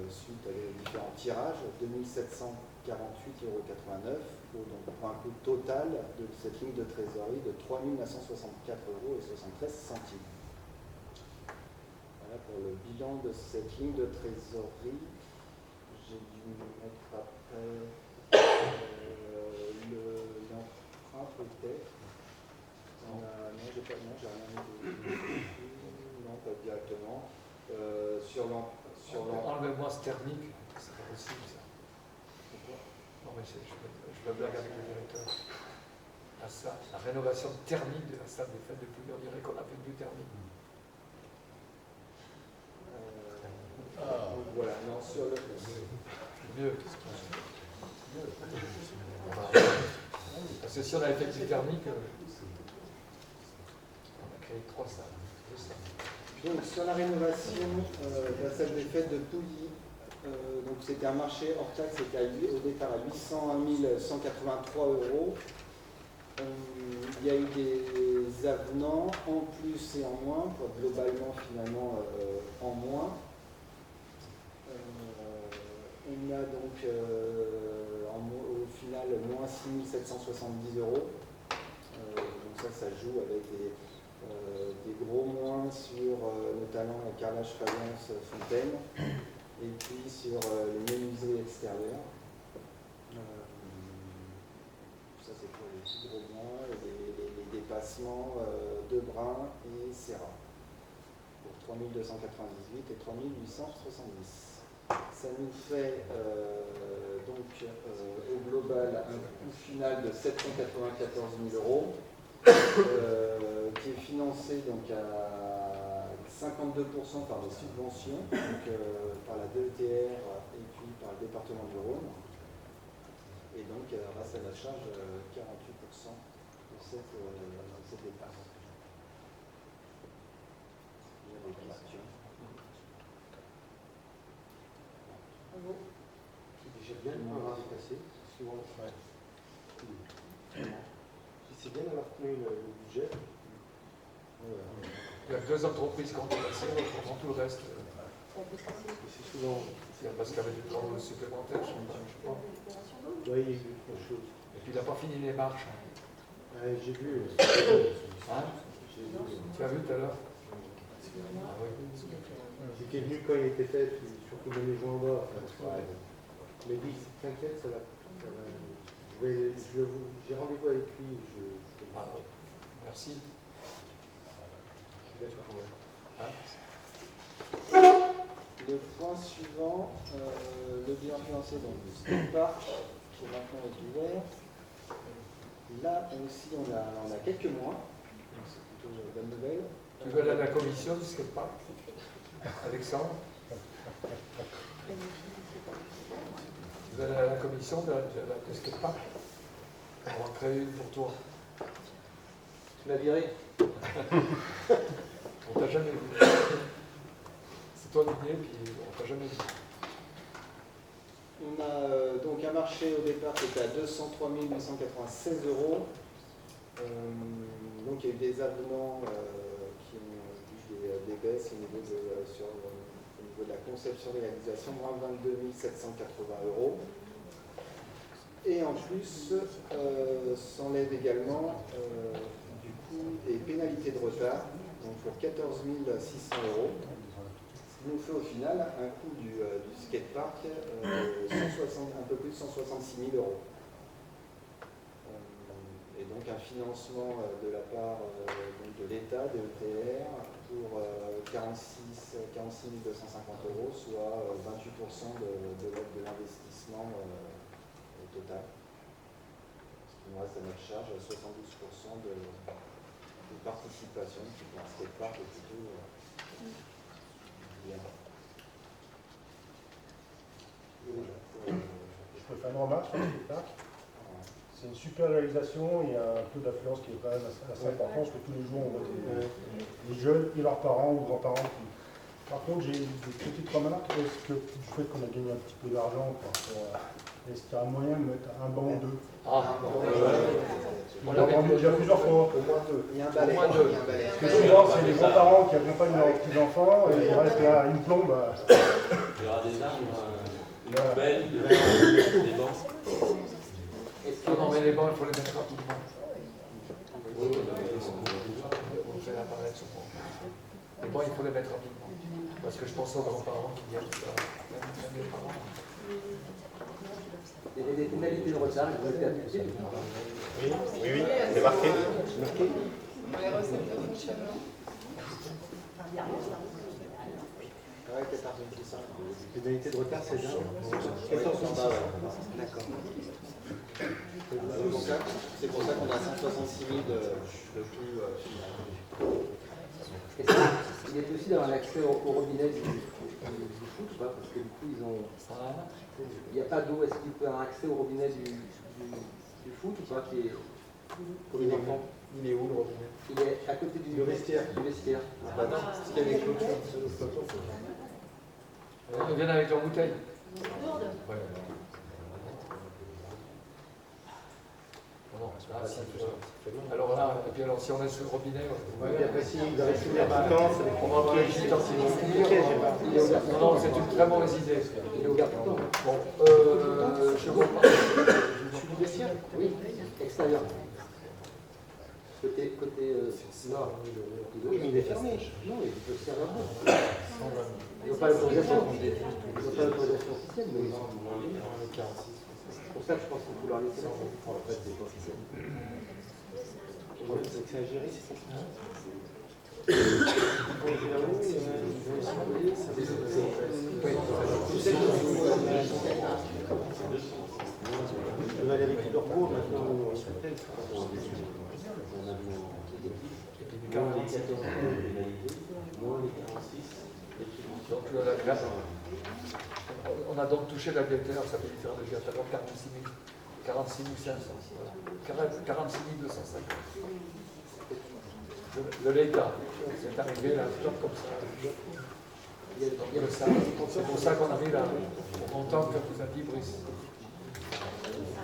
suite à les différents tirages, 2748,89 €, pour un coût total de cette ligne de trésorerie de 3 964,73 €. Voilà pour le bilan de cette ligne de trésorerie. J'ai dû mettre après assurance thermique, c'est pas possible ça. Non mais je me blague avec le directeur. La rénovation thermique de la salle des fêtes de Pouilly, on dirait qu'on a fait du thermique. Voilà, non, sur le... Mieux. Parce que si on avait fait du thermique, on a créé 3 salles. 2 salles. Donc sur la rénovation de la salle des fêtes de Pouilly, donc c'était un marché hors taxe, c'était au départ à 801 183 €. Il y a eu des avenants en plus et en moins, pour globalement finalement en moins. On a donc au final moins 6 770 €. Donc ça joue avec des gros moins sur notamment la carrelage faïence fontaine et puis sur les menuiseries extérieures. Ça c'est pour les plus gros moins, les dépassements de Brun et Serra pour 3298 et 3870. Ça nous fait donc au global un coût final de 794 000 €, qui est financé donc à 52% par des subventions, donc, par la DETR et puis par le département du Rhône. Et donc reste à la charge 48% de cette dépense. Il y a des questions. J'ai bien l'avoir dépassé, souvent. C'est bien d'avoir tenu le budget. Il y a 2 entreprises qui ont dépassé, on prend tout le reste. C'est souvent. Parce qu'il y avait du travail supplémentaire, je crois. Oui, il y a eu autre chose. Et puis il n'a pas fini les marches. J'ai vu. Hein? Tu as vu tout à l'heure? J'étais venu quand il était fait, puis surtout les maisons en bas. Mais dit, t'inquiète, ça va. J'ai rendez-vous avec lui. Merci. Je vais être quand même. Le point suivant, le bilan financier donc, du skatepark, qui maintenant est ouvert. Là aussi, on a quelques mois, donc c'est plutôt une bonne nouvelle. Tu veux aller à la commission du skatepark, Alexandre? Tu veux aller à la commission du skatepark? On va en créer une pour toi. Tu m'as viré. On t'a jamais vu. C'est toi l'idée, puis on t'a jamais vu. On a donc un marché au départ qui était à 203 896 €. Donc il y a eu des avenants qui ont eu des baisses au niveau de la conception-réalisation, moins 22 780 €. Et en plus, s'enlève également du coup des pénalités de retard, donc pour 14 600 €. Ce qui nous fait au final un coût du skatepark un peu plus de 166 000 €. Et donc un financement de la part de l'État, de l'ETR, pour 46 250 €, soit 28% de l'investissement total. Ce qui nous reste à notre charge, 72% de participation, qui pour un skatepark est plutôt bien. Je peux faire une remarque sur le skatepark. C'est une super réalisation, il y a un taux d'affluence qui est quand même assez important, parce que tous les jours on voit des jeunes et leurs parents ou grands-parents qui... Par contre, j'ai des petites remarques. Est-ce que du fait qu'on a gagné un petit peu d'argent, est-ce qu'il y a un moyen de mettre un banc ou deux? On l'a entendu déjà plusieurs fois. Au moins deux. Il y a un balai. Parce que souvent, c'est les grands-parents qui accompagnent leurs petits-enfants et il reste là une plombe. Il y aura des arbres, une poubelle, des bancs. Non, mais les bancs, il faut les mettre rapidement. On fait apparaître sur moi. Les bancs, il faut les mettre rapidement. Parce que je pense aux grands-parents qui viennent, même les parents. Il y a des pénalités de retard, il faut être appliqué. Oui, c'est marqué. Les recettes de fonctionnement. Ouais, 14 500. Pénalité de retard, c'est bien. 14 500. D'accord. C'est pour ça qu'on a 166 000 de coût final. Et ça, il est aussi d'avoir l'accès au robinet du foot ou pas? Parce que du coup, ils ont. Il n'y a pas d'eau. Est-ce qu'il peut avoir accès au robinet du foot ou pas, qui est pour les enfants? Il est où le robinet? Il est à côté du vestiaire. Du vestiaire. Bah non, parce qu'il y a des clôtures. Ils viennent avec leur bouteille. Ouais. Non, là, alors là, et puis alors si on est sur le robinet, Et après si ils arrivent sur la distance, c'est on va avoir les gitans s'ils vont courir. Non, c'est une très mauvaise idée. Il est ouvert tout le temps. Bon, je vois pas. Je suis du vestiaire? Oui, extérieur. Côté nord. Oui, mais il est fermé. Non, il peut se servir. Ils n'ont pas l'autorisation. Ils n'ont pas l'autorisation officielle, mais ils ont. C'est pour ça que je pense qu'il faut leur laisser l'enfant. En fait, c'est pas officiel. C'est Algérie, c'est ça? Valérie Kidorgo, maintenant, on s'appelle. Donc, on a donc touché la DTR, ça veut dire le DTR 46 500, 46 250 de l'État. C'est arrivé là, top comme ça. C'est pour ça qu'on arrive au montant que vous a dit Brice.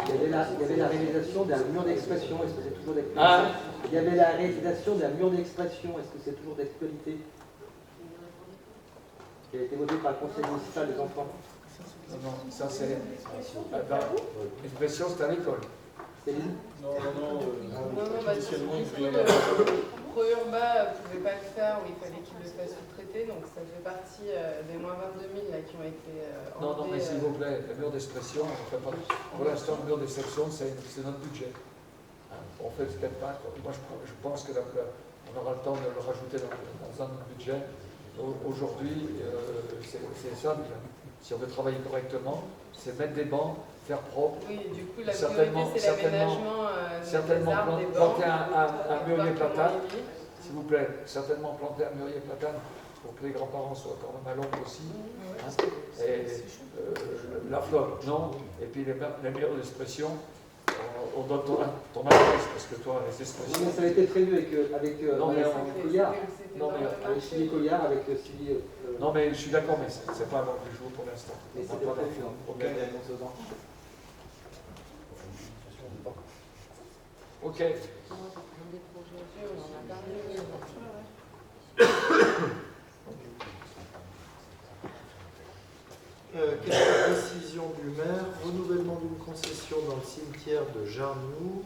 Il y avait la réalisation d'un mur d'expression, est-ce que c'est toujours d'actualité? Il y avait la réalisation d'un mur d'expression, est-ce que c'est toujours d'actualité? Qui a été voté par le conseil municipal des enfants. Non, ça c'est. L'expression, c'est à l'école. Non, bah, du coup, le Pro-Urba ne pouvait pas le faire, ou il fallait qu'il le fasse sous-traiter, donc ça fait partie des moins 22 000 là, qui ont été enlevés. Non, mais s'il vous plaît, le mur d'expression, on fait pas. Pour l'instant, le mur d'expression, c'est notre budget. On fait peut-être pas. Moi, je pense qu'on aura le temps de le rajouter dans un budget. Aujourd'hui, c'est simple. Si on veut travailler correctement, c'est mettre des bancs, faire propre. Oui, du coup, la priorité, c'est l'aménagement des arbres, des bancs. Planter un mûrier platane, s'il vous plaît. Certainement planter un mûrier platane pour que les grands-parents soient quand même à l'ombre aussi. Hein. Et la flotte, non. Et puis les murs d'expression, on donne ton adresse, parce que toi, les expressions... Non, ça avait été prévu avec Collard. Non, mais avec Sylvie Collard, avec Sylvie... Non, mais je suis d'accord, mais c'est pas l'ordre du jour pour l'instant. Mais c'est pas prévu. Ok. Ok. Quelques décisions du maire. Renouvellement d'une concession dans le cimetière de Jarnoux.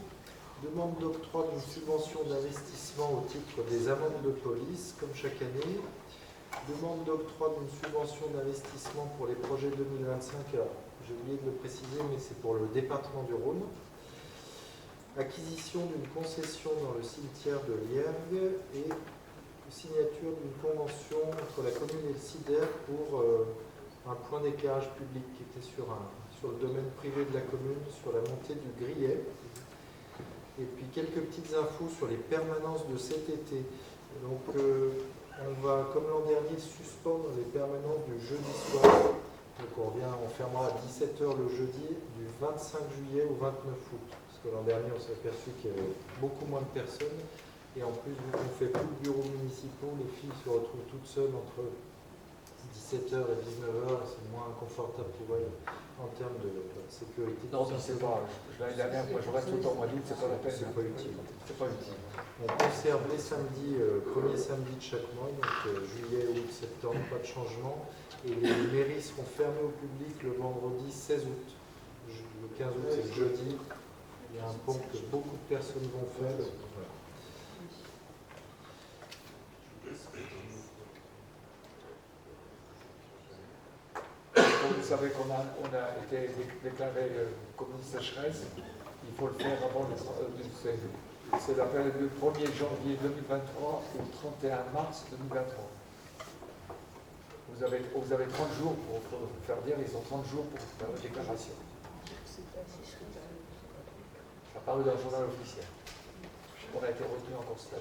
Demande d'octroi d'une subvention d'investissement au titre des amendes de police, comme chaque année. Demande d'octroi d'une subvention d'investissement pour les projets 2025. Alors, j'ai oublié de le préciser, mais c'est pour le département du Rhône. Acquisition d'une concession dans le cimetière de Liergues et signature d'une convention entre la commune et le CIDER pour un point d'éclairage public qui était sur le domaine privé de la commune, sur la montée du Grillet. Et puis quelques petites infos sur les permanences de cet été. Donc on va, comme l'an dernier, suspendre les permanences du jeudi soir. Donc on fermera à 17h le jeudi du 25 juillet au 29 août. Parce que l'an dernier, on s'est aperçu qu'il y avait beaucoup moins de personnes. Et en plus, vu qu'on ne fait plus de bureaux municipaux, les filles se retrouvent toutes seules entre 17h et 19h. C'est moins confortable pour elles en termes de sécurité. Non, ça c'est pas. L'année dernière, moi je reste tout le temps au mois d'août, c'est pas la peine. C'est pas utile. C'est pas utile. On conserve les samedis, premier samedi de chaque mois, donc juillet, août, septembre, pas de changement. Et les mairies seront fermées au public le vendredi 16 août. Le 15 août, c'est le jeudi. Il y a un pont que beaucoup de personnes vont faire. Donc, voilà. Vous savez qu'on a été déclaré commune sécheresse. Il faut le faire avant c'est la période du 1er janvier 2023 au 31 mars 2023. vous avez 30 jours pour faire dire, ils ont 30 jours pour faire la déclaration. Ça a paru dans le journal officiel. On a été retenu en constat.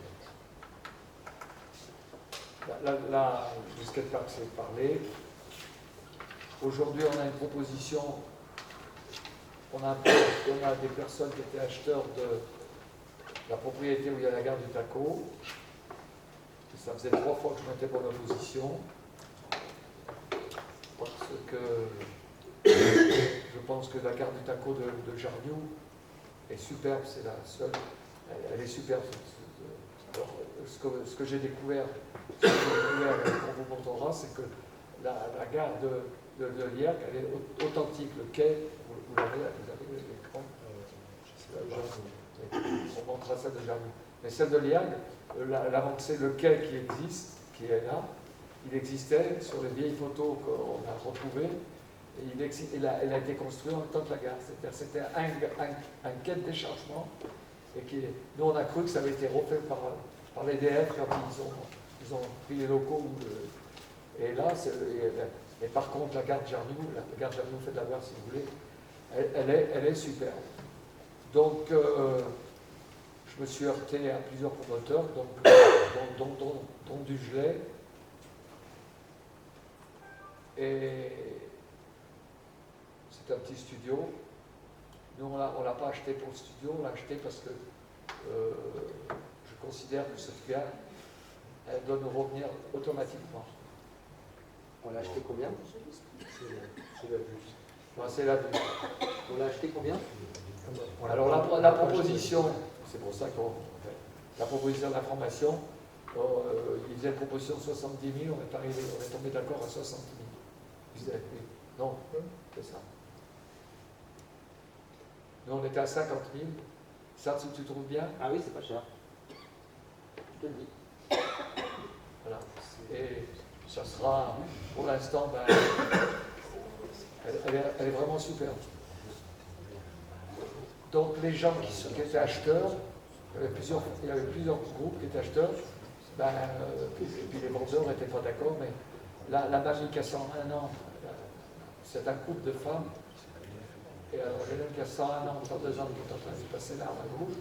Là, le skatepark s'est parlé. Aujourd'hui, on a une proposition. On a des personnes qui étaient acheteurs de la propriété où il y a la gare du Taco. Ça faisait 3 fois que je m'étais en opposition. Parce que je pense que la gare du Taco de Jarniou est superbe, c'est la seule. Elle est superbe. Alors, ce que j'ai découvert, qu'on vous montrera, c'est que la gare de Liergue, elle est authentique. Le quai, vous avez l'écran, on montrera celle de Jarniou. Mais celle de Liergue, l'avancée, le quai qui existe, qui est là, il existait sur les vieilles photos qu'on a retrouvées, et elle a été construite en même temps que la gare. C'était un quai de déchargement, et nous on a cru que ça avait été refait par l'EDF quand ils ont pris les locaux. Et là, et par contre, la gare de Jarniou, faites la voir si vous voulez, elle est superbe. Donc, je me suis heurté à plusieurs promoteurs, dont Dugelet. Et c'est un petit studio. Nous, on ne l'a pas acheté pour le studio, on l'a acheté parce que je considère que cette gare, elle doit nous revenir automatiquement. On l'a acheté combien? C'est la vue. On l'a acheté combien? Alors la proposition, c'est pour ça qu'on fait la proposition d'information, il faisait une proposition de 70 000, on est tombé d'accord à 60 000. Non, c'est ça. Nous on était à 50 000. Ça, tu trouves bien? Ah oui, c'est pas cher. Je te le dis. Voilà. Et ça sera, pour l'instant, elle est vraiment superbe. Donc les gens qui étaient acheteurs, il y avait plusieurs groupes qui étaient acheteurs, et puis les vendeurs n'étaient pas d'accord, mais la mamie qui a 101 ans, c'est un couple de femmes, et l'élève qui a 101 ans, 102 ans, qui est en train de passer l'arme à gauche,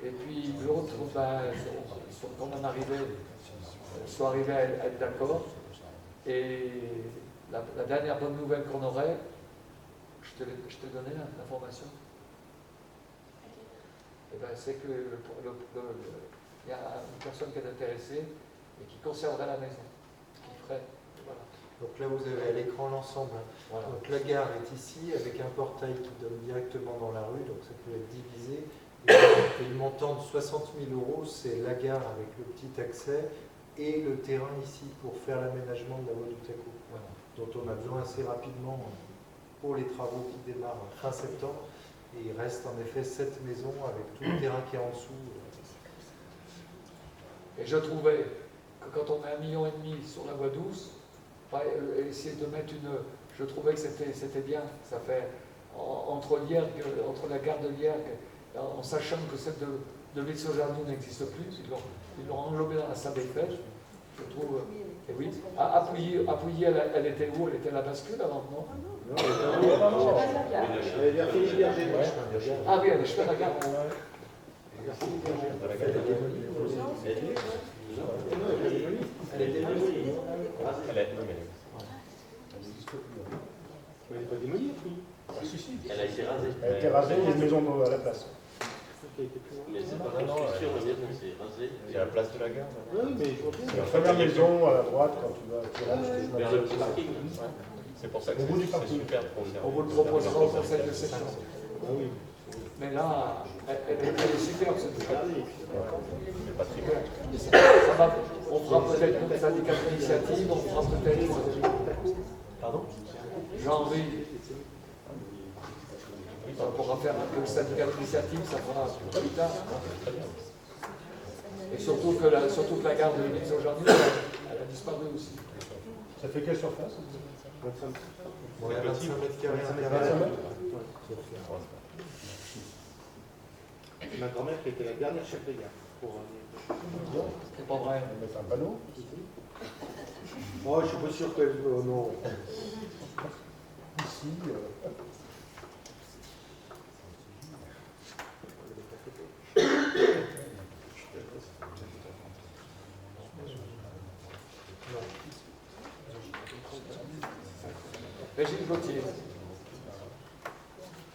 et puis l'autre, ils sont quand même sont arrivés à être d'accord, et la dernière bonne nouvelle qu'on aurait, je t'ai donné l'information. C'est qu'il y a une personne qui est intéressée et qui conserverait la maison, qui ferait. Voilà. Donc là, vous avez à l'écran l'ensemble. Voilà. Donc la gare est ici, avec un portail qui donne directement dans la rue, donc ça peut être divisé. Et le montant de 60 000 €, c'est la gare avec le petit accès et le terrain ici pour faire l'aménagement de la voie du Taco, voilà, dont on a besoin assez rapidement pour les travaux qui démarrent fin septembre. Et il reste en effet 7 maisons avec tout le terrain qui est en dessous. Et je trouvais que quand on met 1,5 million sur la voie douce, essayer de mettre je trouvais que c'était bien. Ça fait entre la gare de Liergue, en sachant que celle de Vitz-au-Jarniou n'existe plus, ils l'ont englobée dans la salle des fêtes. Je trouve. Et oui. Appuyée, elle était où? Elle était à la bascule avant, non? Non, elle est vers Philippe Berger. Ah oui, elle est super à la gare. Elle est démolie. Elle n'est pas démolie, Elle a été rasée. Elle a été rasée, il y a une maison à la place. Mais c'est pas construction, c'est rasé. C'est à la place de la gare. Oui, mais je vois bien. Il y a une première maison à la droite quand tu vas. Vers le petit parking. C'est pour ça que c'est super de conserver. On vous le proposera au conseil de session. Ah oui. Mais là, elle est superbe cette gare. Pas très bien. On fera peut-être notre syndicat d'initiative, on fera peut-être. Pardon? Jean-Henri. On pourra faire un peu le syndicat d'initiative, ça fera plus tard. Et surtout que la gare de Vitz aujourd'hui, elle a disparu aussi. Ça fait quelle surface? 25 mètres carrés. Ma grand-mère qui était la dernière chef de gare. C'est pas vrai. On va mettre un panneau. Moi, je suis pas sûr qu'elle. Non. Ici. Régine Gauthier.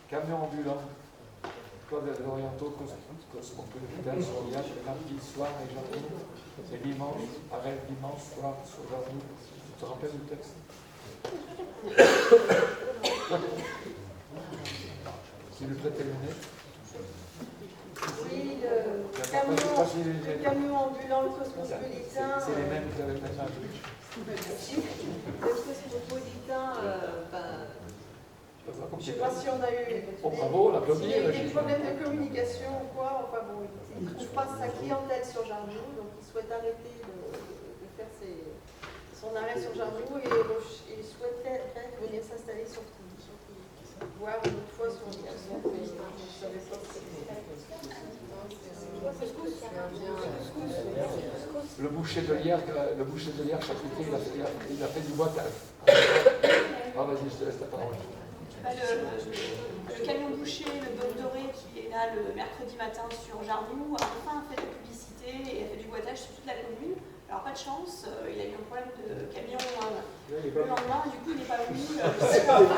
Camion ambulant. Claude Orientaux, Cosmopolitain, sur Liège, le mardi soir et janvier. C'est dimanche, arrêt dimanche soir sur janvier. Tu te rappelles du texte? C'est le préterminé. Oui, le camion ambulant, le cosmopolitain. C'est les mêmes, vous avez le même âge. Le cosmopolitain, je ne sais pas si on a eu bravo, des problèmes de communication ou quoi. Enfin bon, il ne trouve pas sa clientèle sur Jarnoux, donc il souhaite arrêter de faire son arrêt sur Jarnoux et il souhaitait venir s'installer sur Toulouse. Voir une autre fois son lien. Le boucher de Lierre, chaque été, il a fait du boitage. Ah, vas-y, je te laisse la parole. Le camion boucher, le bœuf doré qui est là le mercredi matin sur Jarnoux, a enfin fait de la publicité et a fait du boitage sur toute la commune. Alors pas de chance, il a eu un problème de camion le lendemain, du coup il n'est pas venu. Ça c'est vraiment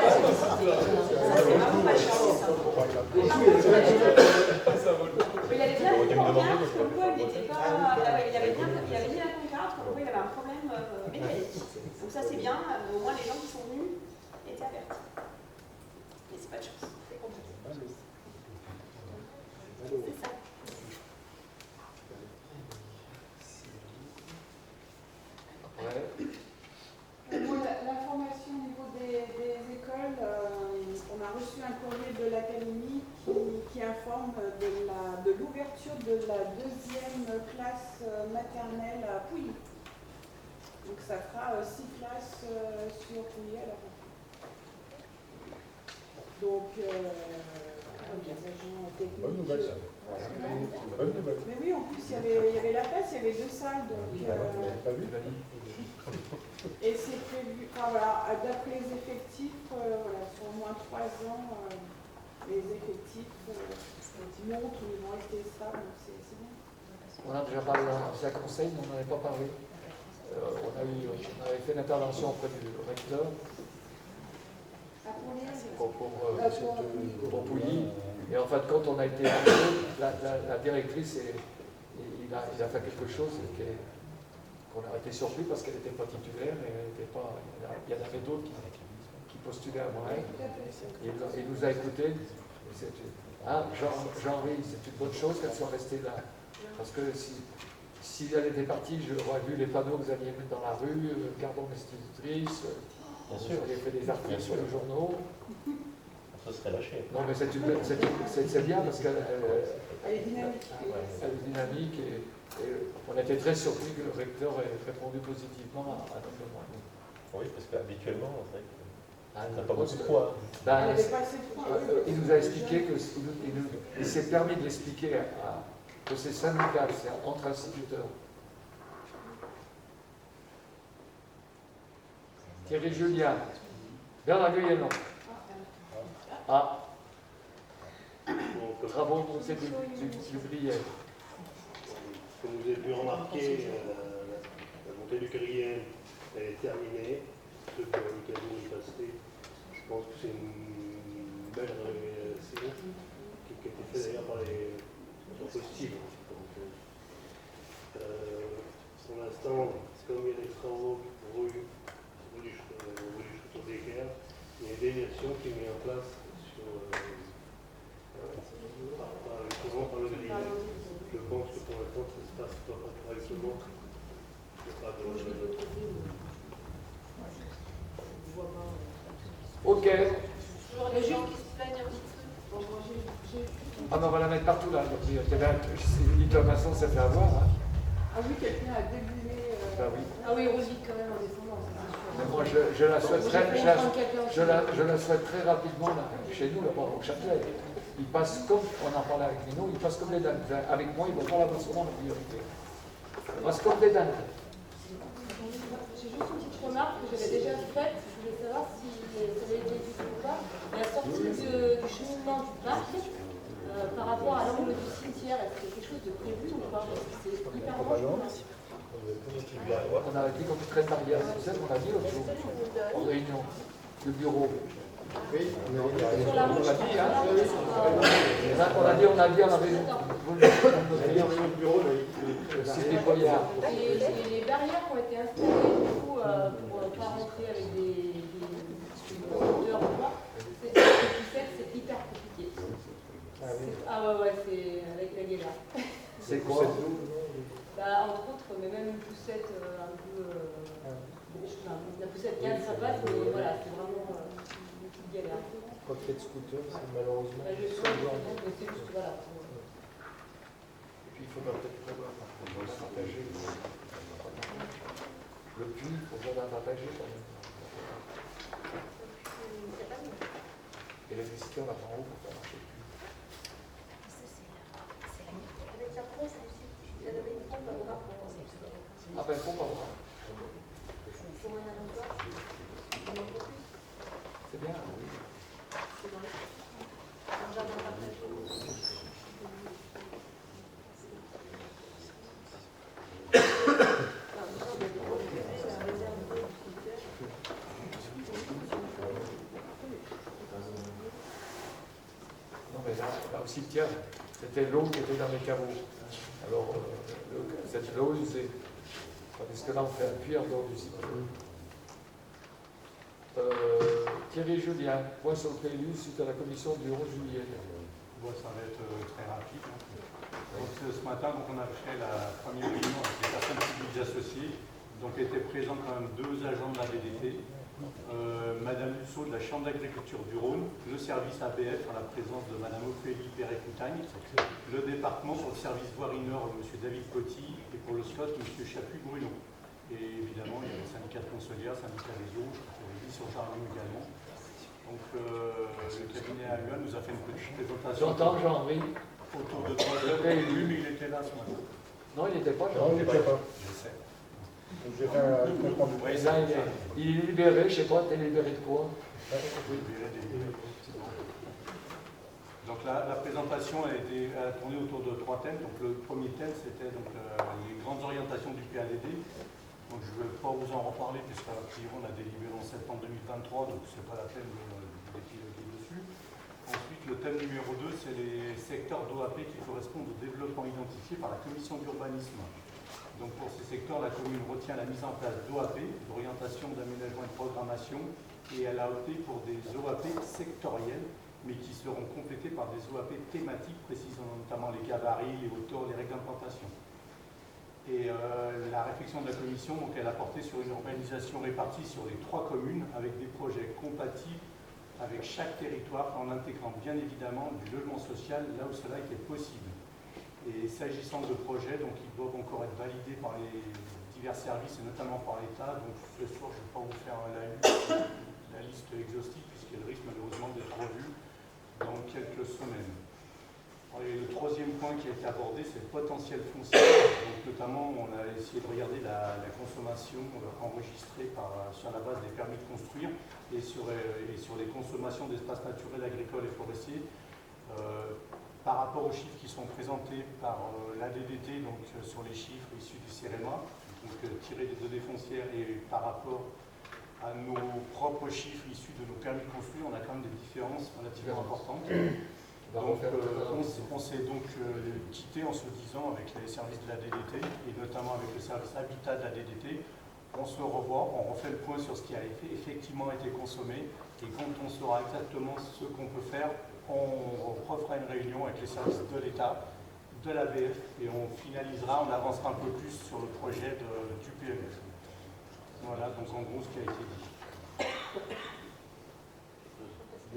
pas de chance. Il avait bien mis la pancarte, comme quoi il n'était pas. Il avait mis la pancarte, comme quoi il avait un problème mécanique. Donc ça c'est bien, au moins les gens qui sont venus étaient avertis. Mais c'est pas de chance, c'est compliqué. C'est ça. L'information au niveau des écoles, on a reçu un courrier de l'académie qui informe de l'ouverture de la 2e classe maternelle à Pouilly. Donc ça fera 6 classes sur Pouilly à la rentrée. Donc les agents techniques. Bonne nouvelle ça. Bonne nouvelle. Mais oui, en plus il y avait la place, il y avait 2 salles. Donc, pas vu. Et c'est prévu, enfin, voilà, d'après les effectifs, voilà, sur au moins 3 ans, les effectifs montrent qu'ils vont rester stables, donc c'est bien. On a déjà parlé d'un ancien conseil, mais on n'en avait pas parlé. On avait fait une intervention auprès du recteur pour Pouilly. Et en fin de compte, on a été la directrice, il a fait quelque chose qu'on a été surpris parce qu'elle n'était pas titulaire et il y en avait d'autres qui postulaient à moi. Il nous a écoutés. Jean-Henri, c'est une bonne chose qu'elle soit restée là. Parce que si elle était partie, j'aurais vu les panneaux que vous alliez mettre dans la rue, gardons l'institutrice, vous auriez fait des articles sur les journaux. Ça serait lâché. Non, mais c'est bien parce qu'elle est dynamique. Elle est dynamique et on était très surpris que le recteur ait répondu positivement à notre demande. Oui, parce qu'habituellement, on dirait que ça n'a pas beaucoup de poids. Il nous a expliqué il s'est permis de l'expliquer que c'est syndical, c'est entre instituteurs. Thierry Julien, Bernard Guyenon. Travaux de musée du Briel. Comme vous avez pu remarquer, la montée du Griel est terminée. Ceux qui ont l'occasion d'y passer, je pense que c'est une belle réalisation qui a été faite d'ailleurs par les possibles. Pour l'instant, comme il y a des travaux rue du Château d'Équerre, il y a une déviation qui est mise en place par le Griel. Je pense que pour l'instant, ça se passe pas correctement. Il n'y a pas de... Ok. Les gens qui se plaignent un petit peu. Ah mais on va la mettre partout là. Nicolas Masson s'est fait avoir. Hein. Ah oui, quelqu'un a débulé. Ah oui. Ah oui, Rosy quand même en descendant, c'est sûr. Mais moi, je la souhaite très rapidement là, chez nous, là-bas au Châtelet. Ils passent comme, on en parlait avec Mino, ils passent comme les dindes. Avec moi, ils ne vont pas la passer en priorité. Ils passent comme des dindes. J'ai juste une petite remarque que j'avais déjà faite. Je voulais savoir si ça avait été dit ou pas. La sortie du cheminement du parc par rapport à l'angle du cimetière, est-ce qu'il y a quelque chose de prévu ou pas? Parce que c'est hyper long. On a dit qu'on crée de barrière, c'est ça qu'on a dit l'autre jour, en réunion, le bureau. Oui, on a dit, hein. On a dit en réunion. C'était Boyard. Et les barrières qui ont été installées, du coup, pour ne pas rentrer avec des conducteurs ou quoi, c'est hyper compliqué. Ah ouais, c'est avec la guéla. C'est quoi? Bah, entre autres, mais même une poussette un peu. La poussette gagne, ça passe, mais voilà, c'est vraiment une petite galère. Quand tu fais de scooter, c'est malheureusement. Bah, je sais, mais c'est juste, voilà. Et puis il faudra peut-être prévoir, on va se partager. Le puits, il faut bien partager quand même. Et l'électricité, on la prend en haut pour faire marcher le puits. Avec la presse, il y avait une pompe à bras pour. Ah ben, pompe à bras. Pour un abattoir, c'est bien, oui. c'est dans le jardin partagé. Non mais là au cimetière, c'était l'eau qui était dans les caveaux. Alors, cette eau usée. Tandis que là, on fait un puits en dehors du cimetière. Thierry Julien, point sur le PLU suite à la commission du 11 juillet. Bon, ça va être très rapide. Donc, ce matin, donc, on a fait la première réunion avec les personnes publiques associées. Donc, étaient présents quand même 2 agents de la DDT, Madame Lusso de la Chambre d'agriculture du Rhône, le service ABF en la présence de Madame Ophélie Perret-Coutagne, le département pour le service voirie nord, M. David Coty, et pour le SCOT, M. Chapuis-Bruno. Et évidemment, il y a le syndicat de consolière, syndicat des eaux, sur Jarlou également. Donc le cabinet AUA nous a fait une petite présentation. J'entends Jean-Henri. Autour de 3 heures. Oui, mais il était là ce matin. Non, il n'était pas. Non, il n'était pas. Je sais. Donc j'ai fait un compte rendu. Oui, ça, il est libéré, je ne sais pas, t'es libéré de quoi? Oui, libéré des libérés. Donc la présentation a tourné autour de 3 thèmes. Donc le premier thème, c'était donc les grandes orientations du PADD. Donc je ne vais pas vous en reparler puisqu'à priori on a délibéré en septembre 2023, donc ce n'est pas la peine d'épiloguer dessus. Ensuite, le thème numéro 2, c'est les secteurs d'OAP qui correspondent au développement identifié par la commission d'urbanisme. Donc pour ces secteurs, la commune retient la mise en place d'OAP, d'orientation d'aménagement et de programmation, et elle a opté pour des OAP sectorielles, mais qui seront complétées par des OAP thématiques précisant notamment les gabarits, les hauteurs, les règles d'implantation. Et la réflexion de la commission, donc, elle a porté sur une urbanisation répartie sur les 3 communes avec des projets compatibles avec chaque territoire en intégrant bien évidemment du logement social là où cela était possible. Et s'agissant de projets, donc, ils doivent encore être validés par les divers services et notamment par l'État. Donc ce soir, je ne vais pas vous faire la liste exhaustive puisqu'elle risque malheureusement d'être revue dans quelques semaines. Et le troisième point qui a été abordé, c'est le potentiel foncier. Donc, notamment, on a essayé de regarder la consommation enregistrée sur la base des permis de construire et sur les consommations d'espaces naturels, agricoles et forestiers. Par rapport aux chiffres qui sont présentés par la DDT, donc sur les chiffres issus du CEREMA, donc tirés des données foncières, et par rapport à nos propres chiffres issus de nos permis de construire, on a quand même des différences relativement importantes. Donc, on s'est donc quitté en se disant avec les services de la DDT et notamment avec le service habitat de la DDT, on se revoit, on refait le point sur ce qui a effectivement été consommé et quand on saura exactement ce qu'on peut faire, on refera une réunion avec les services de l'État, de l'ABF et on finalisera, on avancera un peu plus sur le projet du PMS. Voilà donc en gros ce qui a été dit.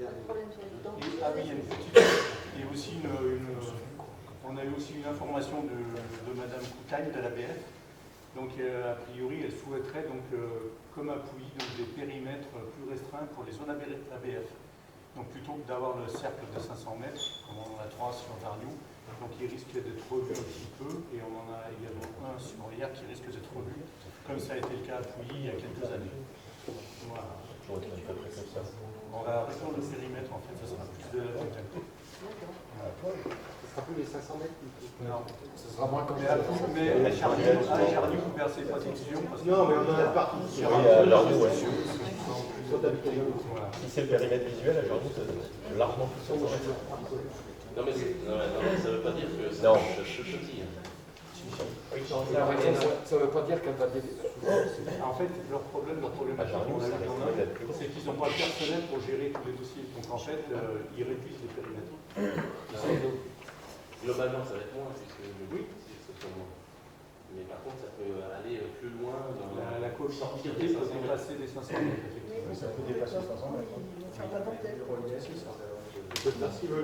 Et, il y a une petite, et aussi on a eu aussi une information de Madame Coutagne de l'ABF Donc a priori, elle souhaiterait donc, comme appui, donc, des périmètres plus restreints pour les zones ABF. Donc plutôt que d'avoir le cercle de 500 mètres, comme on en a 3 sur Jarniou, donc il risque d'être revu un petit peu, et on en a également un sur hier qui risque d'être revu, comme ça a été le cas à Pouilly il y a quelques années. Voilà. On va restreindre le périmètre, en fait, ce sera plus de la totalité. Ce sera plus les 500 mètres. Non, ce sera moins comme ça. Mais à Jarniou, vous percez pas d'exclusion. Non, mais on en a partout. Oui, à Jarniou, ouais. Si c'est le périmètre visuel, à Jarniou, c'est largement plus sombre. Non, mais ça ne veut pas dire que c'est chuchotis. Ça ne veut pas dire qu'elle va développer. En fait, leur problème c'est qu'ils n'ont pas le personnel pour gérer tous les dossiers. Donc en fait, ils réduisent les périmètres. Globalement, ça va être moins, puisque oui, c'est sûrement. Mais par contre, ça peut aller plus loin dans la coopérativité peut dépasser les 500 mètres. Oui, ça peut dépasser 500 mètres.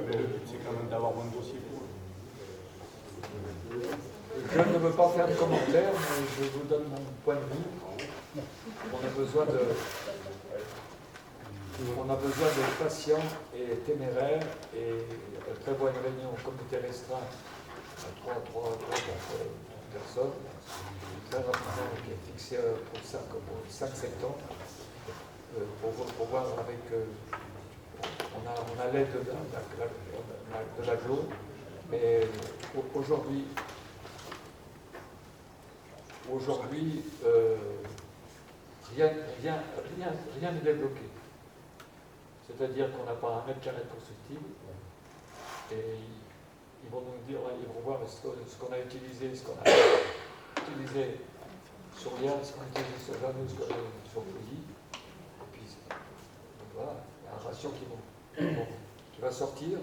Mais le but, c'est quand même d'avoir moins de dossiers pour eux. Je ne veux pas faire de commentaires, mais je vous donne mon point de vue. On a besoin de patients et téméraires, et elle prévoit une réunion en comité restreint à 3 personnes, très rapidement, qui est fixée pour 5 septembre, pour voir avec... on a l'aide de l'aglo, mais aujourd'hui, rien n'est débloqué. C'est-à-dire qu'on n'a pas 1 mètre carré de constructible, et ils vont nous dire, ils vont voir ce qu'on a utilisé, ce qu'on a utilisé sur Lien, ce qu'on a utilisé sur Jarniou, ce qu'on a utilisé sur Pouilly. Et puis voilà, il y a un ratio qui va sortir,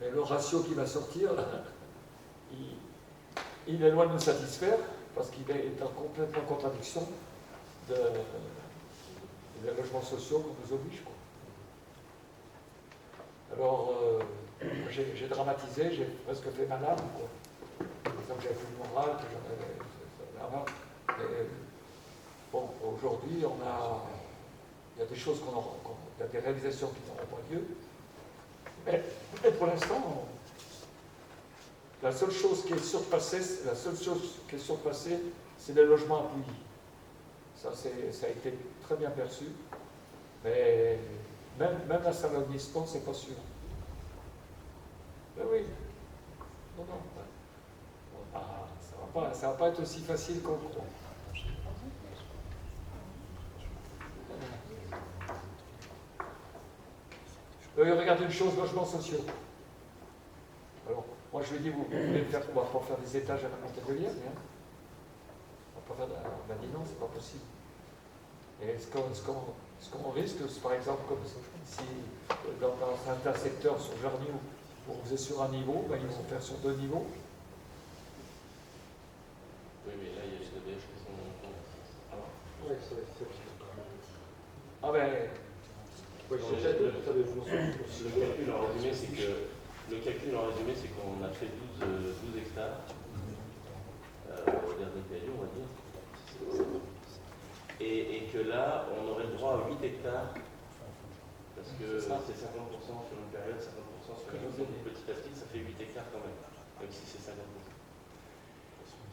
mais le ratio qui va sortir, il est loin de nous satisfaire, parce qu'il est en complète contradiction des logements sociaux qu'on nous oblige, quoi. Alors, j'ai dramatisé, j'ai presque fait ma larme, quoi. Disons que j'avais plus le moral, que j'en avais mais bon, aujourd'hui, il y a des choses il y a des réalisations qui n'auront pas lieu, mais pour l'instant, la seule chose qui est surpassée, c'est les logements à Pouilly. Ça a été très bien perçu, mais même la Salonisport, c'est pas sûr. Ben oui. Non. Ça va pas être aussi facile qu'on croit. Regardez une chose, logements sociaux. Alors, moi je lui ai dit, vous voulez faire, on va pas faire des étages à la montée de l'Yèvre, hein. On va pas faire. On m'a dit non, c'est pas possible. Et ce qu'on risque, c'est par exemple, comme si dans certains secteurs sur Jarniou, on faisait sur un niveau, ben, ils vont faire sur 2 niveaux. Oui, mais là, il y a les EDF qui sont dans le Oui, ça va être Ah ben. Le calcul en résumé, c'est qu'on a fait 12 hectares au dernier période, on va dire. Et que là, on aurait le droit à 8 hectares, parce que c'est 50% sur une période, 50% sur une autre. Petit à petit, ça fait 8 hectares quand même si c'est 50%.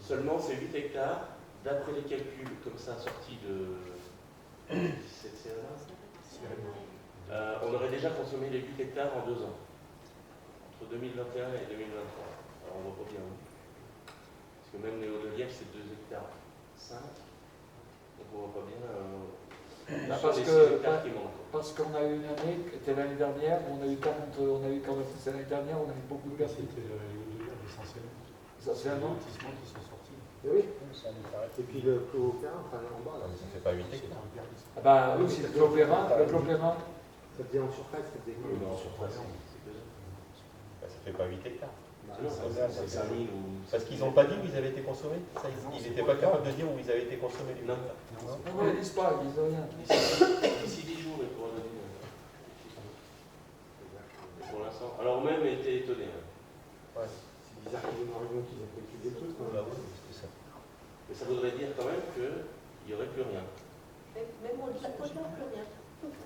Seulement, ces 8 hectares, d'après les calculs comme ça sortis de cette CRA, on aurait déjà consommé les 8 hectares en 2 ans, entre 2021 et 2023. Alors on voit pas bien où. Parce que même les hauts de Liège, c'est 2 hectares 5. Donc on voit pas bien. Parce qu'on a eu une année, qui était l'année dernière, on a eu quand même, c'est l'année dernière, on a eu beaucoup de personnes. C'était les hauts de Liège essentiellement. Essentiellement. Les lotissements qui sont sortis. Oui. Et puis le Clos-Opéra, enfin en bas, là. Ça fait pas 8 hectares. Ah bah oui, c'est le Clos-Opéra. Ça devient en surface, ça devient. Oui, mais en surface, ça fait pas 8 hectares. C'est 5000 ou... Parce qu'ils n'ont pas dit où ils avaient été consommés. Ils n'étaient pas capables de dire où ils avaient été consommés. Non. Non, ils disent pas, ils disent rien. D'ici 10 jours, ils pourront donner. Pour l'instant. Alors même été étonné. Ouais. C'est bizarre qu'il y ait une réunion qui a calculé des trucs. Bah oui, c'est ça. Mais ça voudrait dire quand même qu'il n'y aurait plus rien. Même au-delà, plus rien.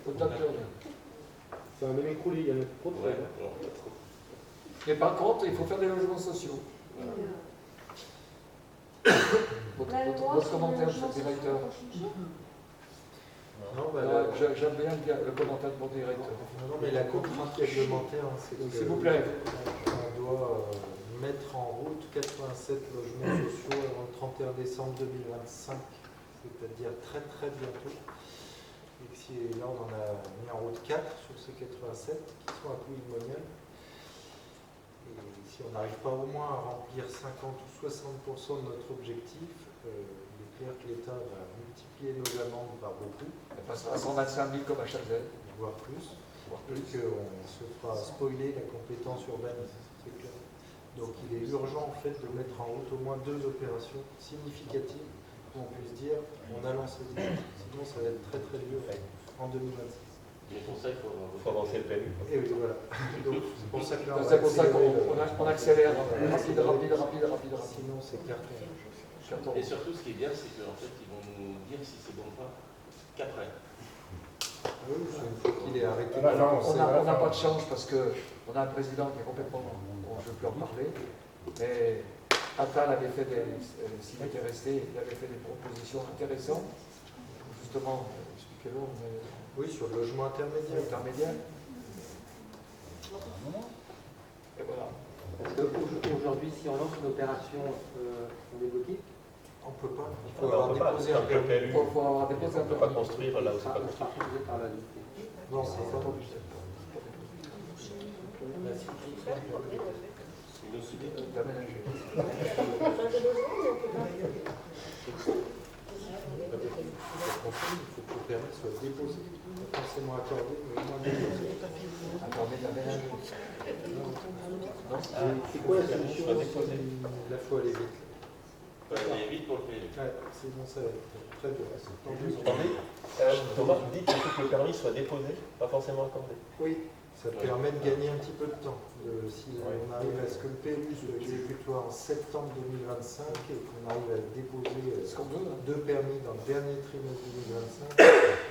Au-delà de rien. Ça va même écrouler, il y en a trop de Ouais, frais. non, pas trop. Mais par contre, il faut faire des logements sociaux. Votre commentaire, monsieur le directeur. Non, J'aime bien le commentaire de mon directeur. Non, mais la contrainte réglementaire, c'est que s'il vous plaît, on doit mettre en route 87 logements sociaux avant le 31 décembre 2025, c'est-à-dire très très bientôt. Et que là, on en a mis en route 4 sur ces 87 qui sont à coût immonial. Et si on n'arrive pas au moins à remplir 50 ou 60% de notre objectif, il est clair que l'État va multiplier nos amendes par beaucoup. Elle passera à 125 000 comme à Chazelle. Voire plus. Plus qu'on se fera spoiler la compétence urbanisme, c'est clair. Donc il est urgent en fait de mettre en route au moins 2 opérations significatives où on puisse dire on a lancé des choses. Sinon ça va être très très dur en 2026. Mais pour ça, il faut avancer le PLU. Et oui, voilà. Donc c'est pour ça que là, C'est pour ça qu'on accélère rapide. Sinon c'est carton. Et surtout, ce qui est bien, c'est qu'en fait, ils vont nous dire si c'est bon ou pas qu'après. Oui, une fois qu'il est arrêté. On n'a pas de chance parce qu'on a un président qui est complètement. Bon, je ne veux plus en parler. Mais Attal avait fait s'il était resté, il avait fait des propositions intéressantes. Justement, expliquez-le. Oui, sur le logement intermédiaire. Et voilà. Parce qu'aujourd'hui, si on lance une opération, on est bloqué. On ne peut pas. Il faut avoir déposé un PLU. On ne peut pas construire là où c'est pas construit. Par la vie. Non, c'est pas obligé. Il faut que le permis soit déposé. Pas forcément accordé, mais au moins déposé. C'est quoi la solution? La faut aller vite. Il faut aller vite pour le PLU. Sinon ça va être très dur. Attendez, Thomas, vous dites qu'il faut que le permis soit déposé, pas forcément accordé. Oui, ça permet de gagner un petit peu de temps. Si on arrive à ce que le PLU soit exécutoire en septembre 2025 et qu'on arrive à déposer 2 permis dans le dernier trimestre 2025,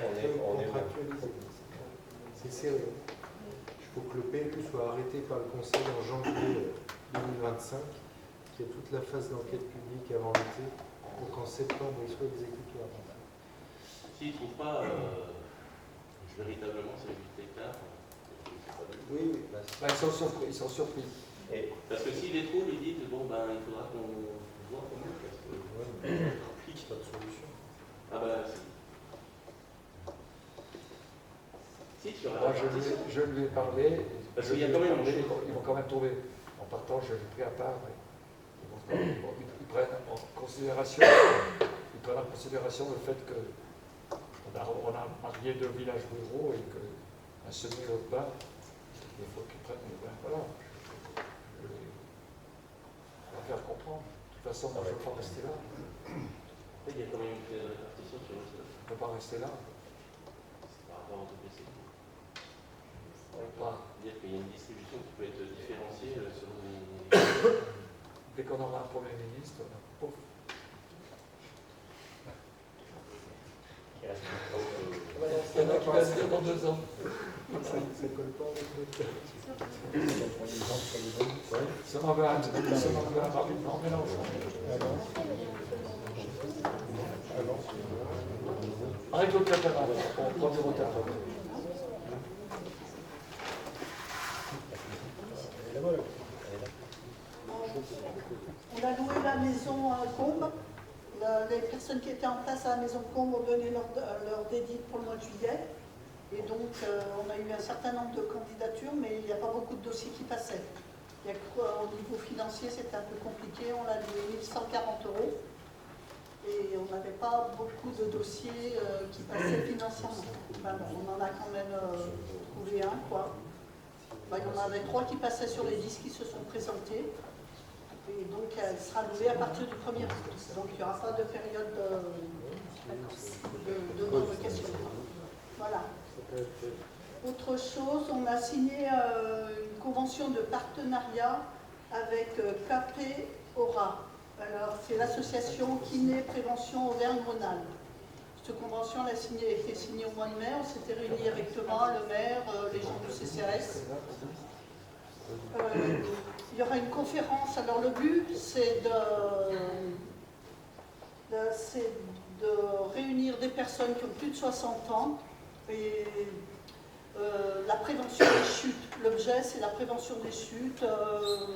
on peut contractualiser. C'est sérieux. Il faut que le PLU soit arrêté par le Conseil en janvier 2025, qu'il y ait toute la phase d'enquête publique avant l'été, pour qu'en septembre il soit exécutoire. S'ils ne trouvent pas véritablement ces 8 hectares, oui. Ils sont surpris. Parce que s'ils les trouvent, ils disent bon, ben, il faudra qu'on voit comment. Parce que c'est pas de solution. Ah ben, si tu Moi, je lui ai parlé. Parce qu'il y a quand même. Ils vont quand même trouver. En partant, je l'ai pris à part. Ils prennent en considération le fait qu'on a marié 2 villages ruraux et qu'un semi-urbain, il faut qu'ils prennent. Voilà. On va faire comprendre. De toute façon, moi, je ne peux pas rester là. Il y a quand même une répartition sur le sol. Je ne peux pas rester là. C'est par rapport au TPC. Dire qu'il y a une distribution qui peut être différenciée selon les. Dès qu'on aura un Premier ministre, pouf. Il y en a qui va se dire dans 2 ans. Ça colle pas avec notre. Ça m'en va rapidement, Mélenchon. Avec l'autre latéral, on prend du retard. On a loué la maison à Combe. Les personnes qui étaient en place à la maison de Combe ont donné leur dédit pour le mois de juillet. Et donc, on a eu un certain nombre de candidatures, mais il n'y a pas beaucoup de dossiers qui passaient. Au niveau financier, c'était un peu compliqué. On a loué 1140 €. Et on n'avait pas beaucoup de dossiers qui passaient financièrement. Enfin, bon, on en a quand même trouvé un, quoi. Il y en avait 3 qui passaient sur les 10 qui se sont présentés. Et donc, elle sera louée à partir du 1er août. Donc, il n'y aura pas de période de non-location. Voilà. Autre chose, on a signé une convention de partenariat avec KP Aura. Alors, c'est l'association Kiné Prévention Auvergne-Rhône-Alpes. Cette convention elle a été signée au mois de mai. On s'était réunis avec Thomas, le maire, les gens du CCAS. Il y aura une conférence. Alors, le but, c'est de réunir des personnes qui ont plus de 60 ans et la prévention des chutes. L'objet, c'est la prévention des chutes.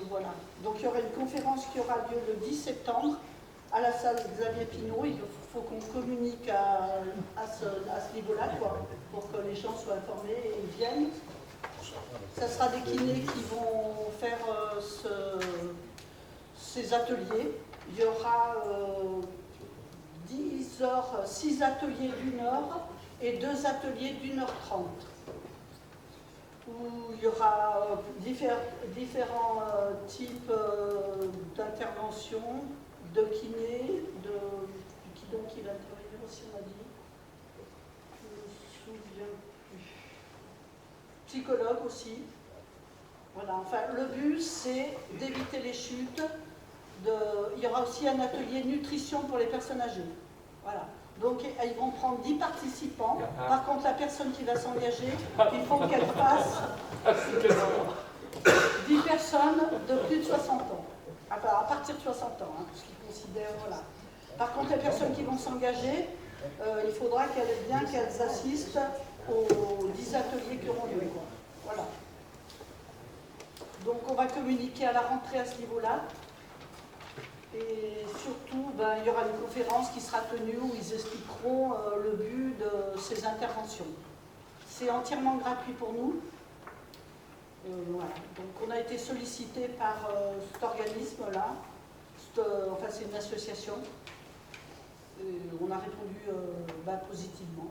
Voilà. Donc, il y aura une conférence qui aura lieu le 10 septembre à la salle Xavier Pinault. Il faut qu'on communique à ce niveau-là, pour que les gens soient informés et ils viennent. Ça sera des kinés qui vont faire ces ateliers. Il y aura 6 ateliers d'1 heure et 2 ateliers d'1h30. Où il y aura différents types d'interventions, de kiné, qui va intervenir aussi, on a dit. Je ne me souviens plus. Psychologue aussi. Voilà, enfin, le but, c'est d'éviter les chutes. Il y aura aussi un atelier nutrition pour les personnes âgées. Voilà. Donc, ils vont prendre 10 participants. Par contre, la personne qui va s'engager, il faut qu'elle fasse 10 personnes de plus de 60 ans. Enfin, à partir de 60 ans, parce qu'ils considèrent, voilà. Par contre, les personnes qui vont s'engager, il faudra qu'elles assistent aux 10 ateliers qui auront lieu. Voilà. Donc, on va communiquer à la rentrée à ce niveau-là. Et surtout, il y aura une conférence qui sera tenue où ils expliqueront le but de ces interventions. C'est entièrement gratuit pour nous. Voilà. Donc on a été sollicité par cet organisme-là. Enfin, c'est une association. On a répondu positivement.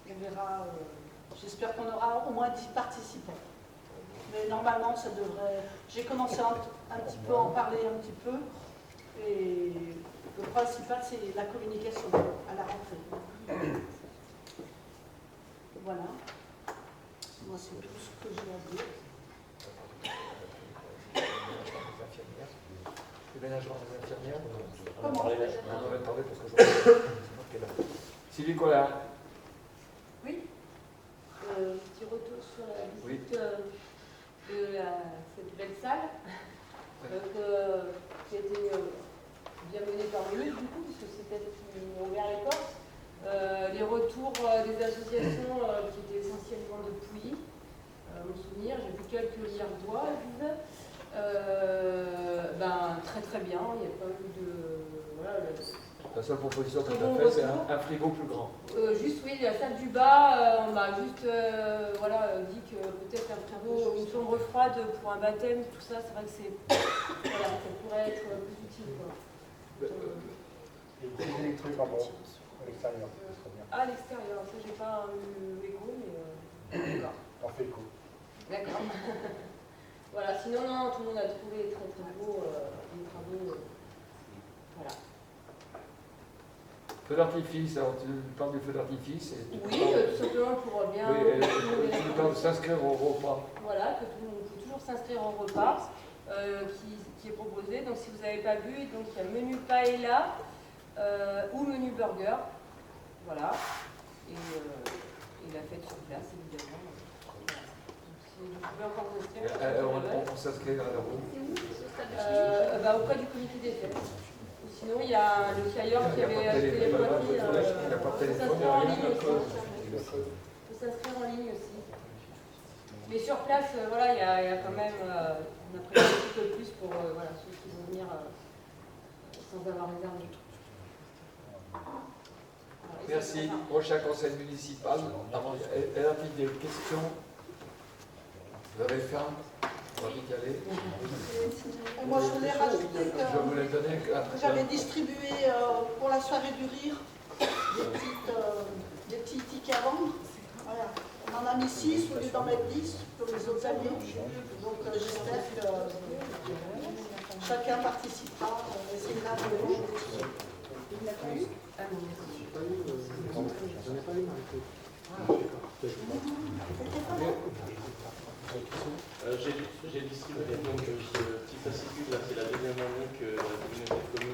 On verra. J'espère qu'on aura au moins 10 participants. Mais normalement, ça devrait... J'ai commencé un petit peu à en parler un petit peu. Et le principal, c'est la communication à la rentrée. Voilà. Moi, c'est tout ce que j'ai à dire. Le ménagement des infirmières, on Comment? en avait parlé parce que je vois. Sylvie Collard. Oui. Petit retour sur la visite de cette belle salle qui a été bien menée par Louis, du coup, puisque c'est elle qui a ouvert les portes. Les retours des associations qui étaient essentiellement de Pouilly, mon souvenir, j'ai vu quelques Lierdois, très très bien, il n'y a pas eu de... Voilà, la seule proposition que tu as faite, c'est un frigo plus grand. Juste, oui, la salle du bas, on m'a juste dit que peut-être un frigo, une chambre froide pour un baptême, tout ça, c'est vrai que ça pourrait être plus utile. Les prises électriques, pardon, à l'extérieur, ça serait bien. À l'extérieur, ça j'ai pas eu l'écho, mais d'accord. T'en fais écho. D'accord. Voilà, sinon, non, tout le monde a trouvé très très beau les travaux. Voilà. Feu d'artifice, alors tu parles du feu d'artifice. Oui, tout simplement pour bien. Oui, tu parles de s'inscrire au repas. Voilà, que tout le monde peut toujours s'inscrire au repas qui est proposé. Donc, si vous n'avez pas vu, donc il y a menu paella ou menu burger. Voilà. Et la fête sur place, évidemment. Vous pouvez encore vous inscrire. On s'inscrit à la roue. Auprès du comité des fêtes. Sinon, il y a le flyeur qui avait acheté les produits. Il faut s'inscrire en ligne aussi. Il faut s'inscrire en ligne aussi. Mais sur place, voilà, il y a quand même, on a prévu un petit peu plus pour ceux qui vont venir sans avoir réservé. Merci. Prochain conseil municipal. Elle a mis des questions. Vous avez faim? On va vite aller. Moi, je voulais rajouter Je voulais donner que j'avais distribué pour la soirée du rire des petits tickets à vendre. Voilà. On en a mis 6 au lieu d'en mettre 10 pour les autres années. Donc j'espère que chacun participera. C'est une avenue. Il n'a pas eu? Ah non, j'en ai pas eu, J'ai distribué donc ce petit fascicule, là c'est la deuxième année que la communauté de communes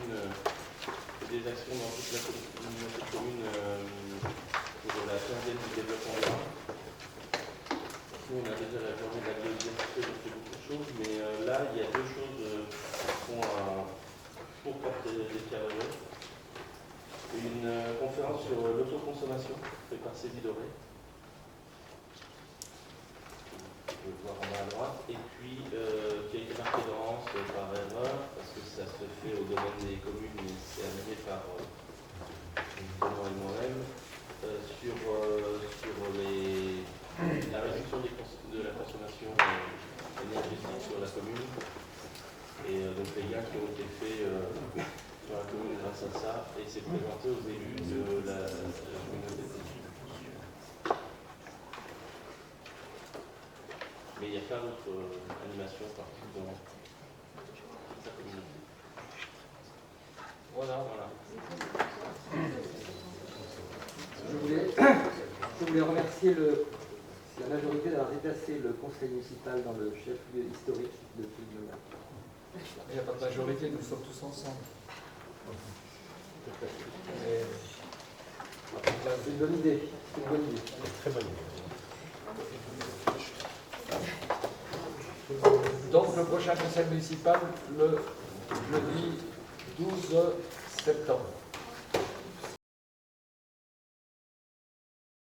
là, il y a deux choses qui font pour porter les pierres heureuses. Une conférence sur l'autoconsommation faite par Céline Doré. Je vais voir en bas à droite. Et puis, qui a été marqué d'avance par erreur, parce que ça se fait au domaine des communes, mais c'est amené par Benoît et moi-même, sur la réduction de la consommation énergétique sur la commune. Et donc les liens qui ont été faits sur la commune grâce à ça, et c'est présenté aux élus de la communauté de Tétine. Mais il y a plein d'autres animations partout dans sa communauté. Voilà. Je voulais remercier la majorité d'avoir déplacé le conseil municipal dans le chef-lieu historique de Toulouse. Il n'y a pas de majorité, nous sommes tous ensemble. C'est une bonne idée. C'est une bonne idée. Très bonne idée. Donc le prochain conseil municipal, le jeudi 12 septembre.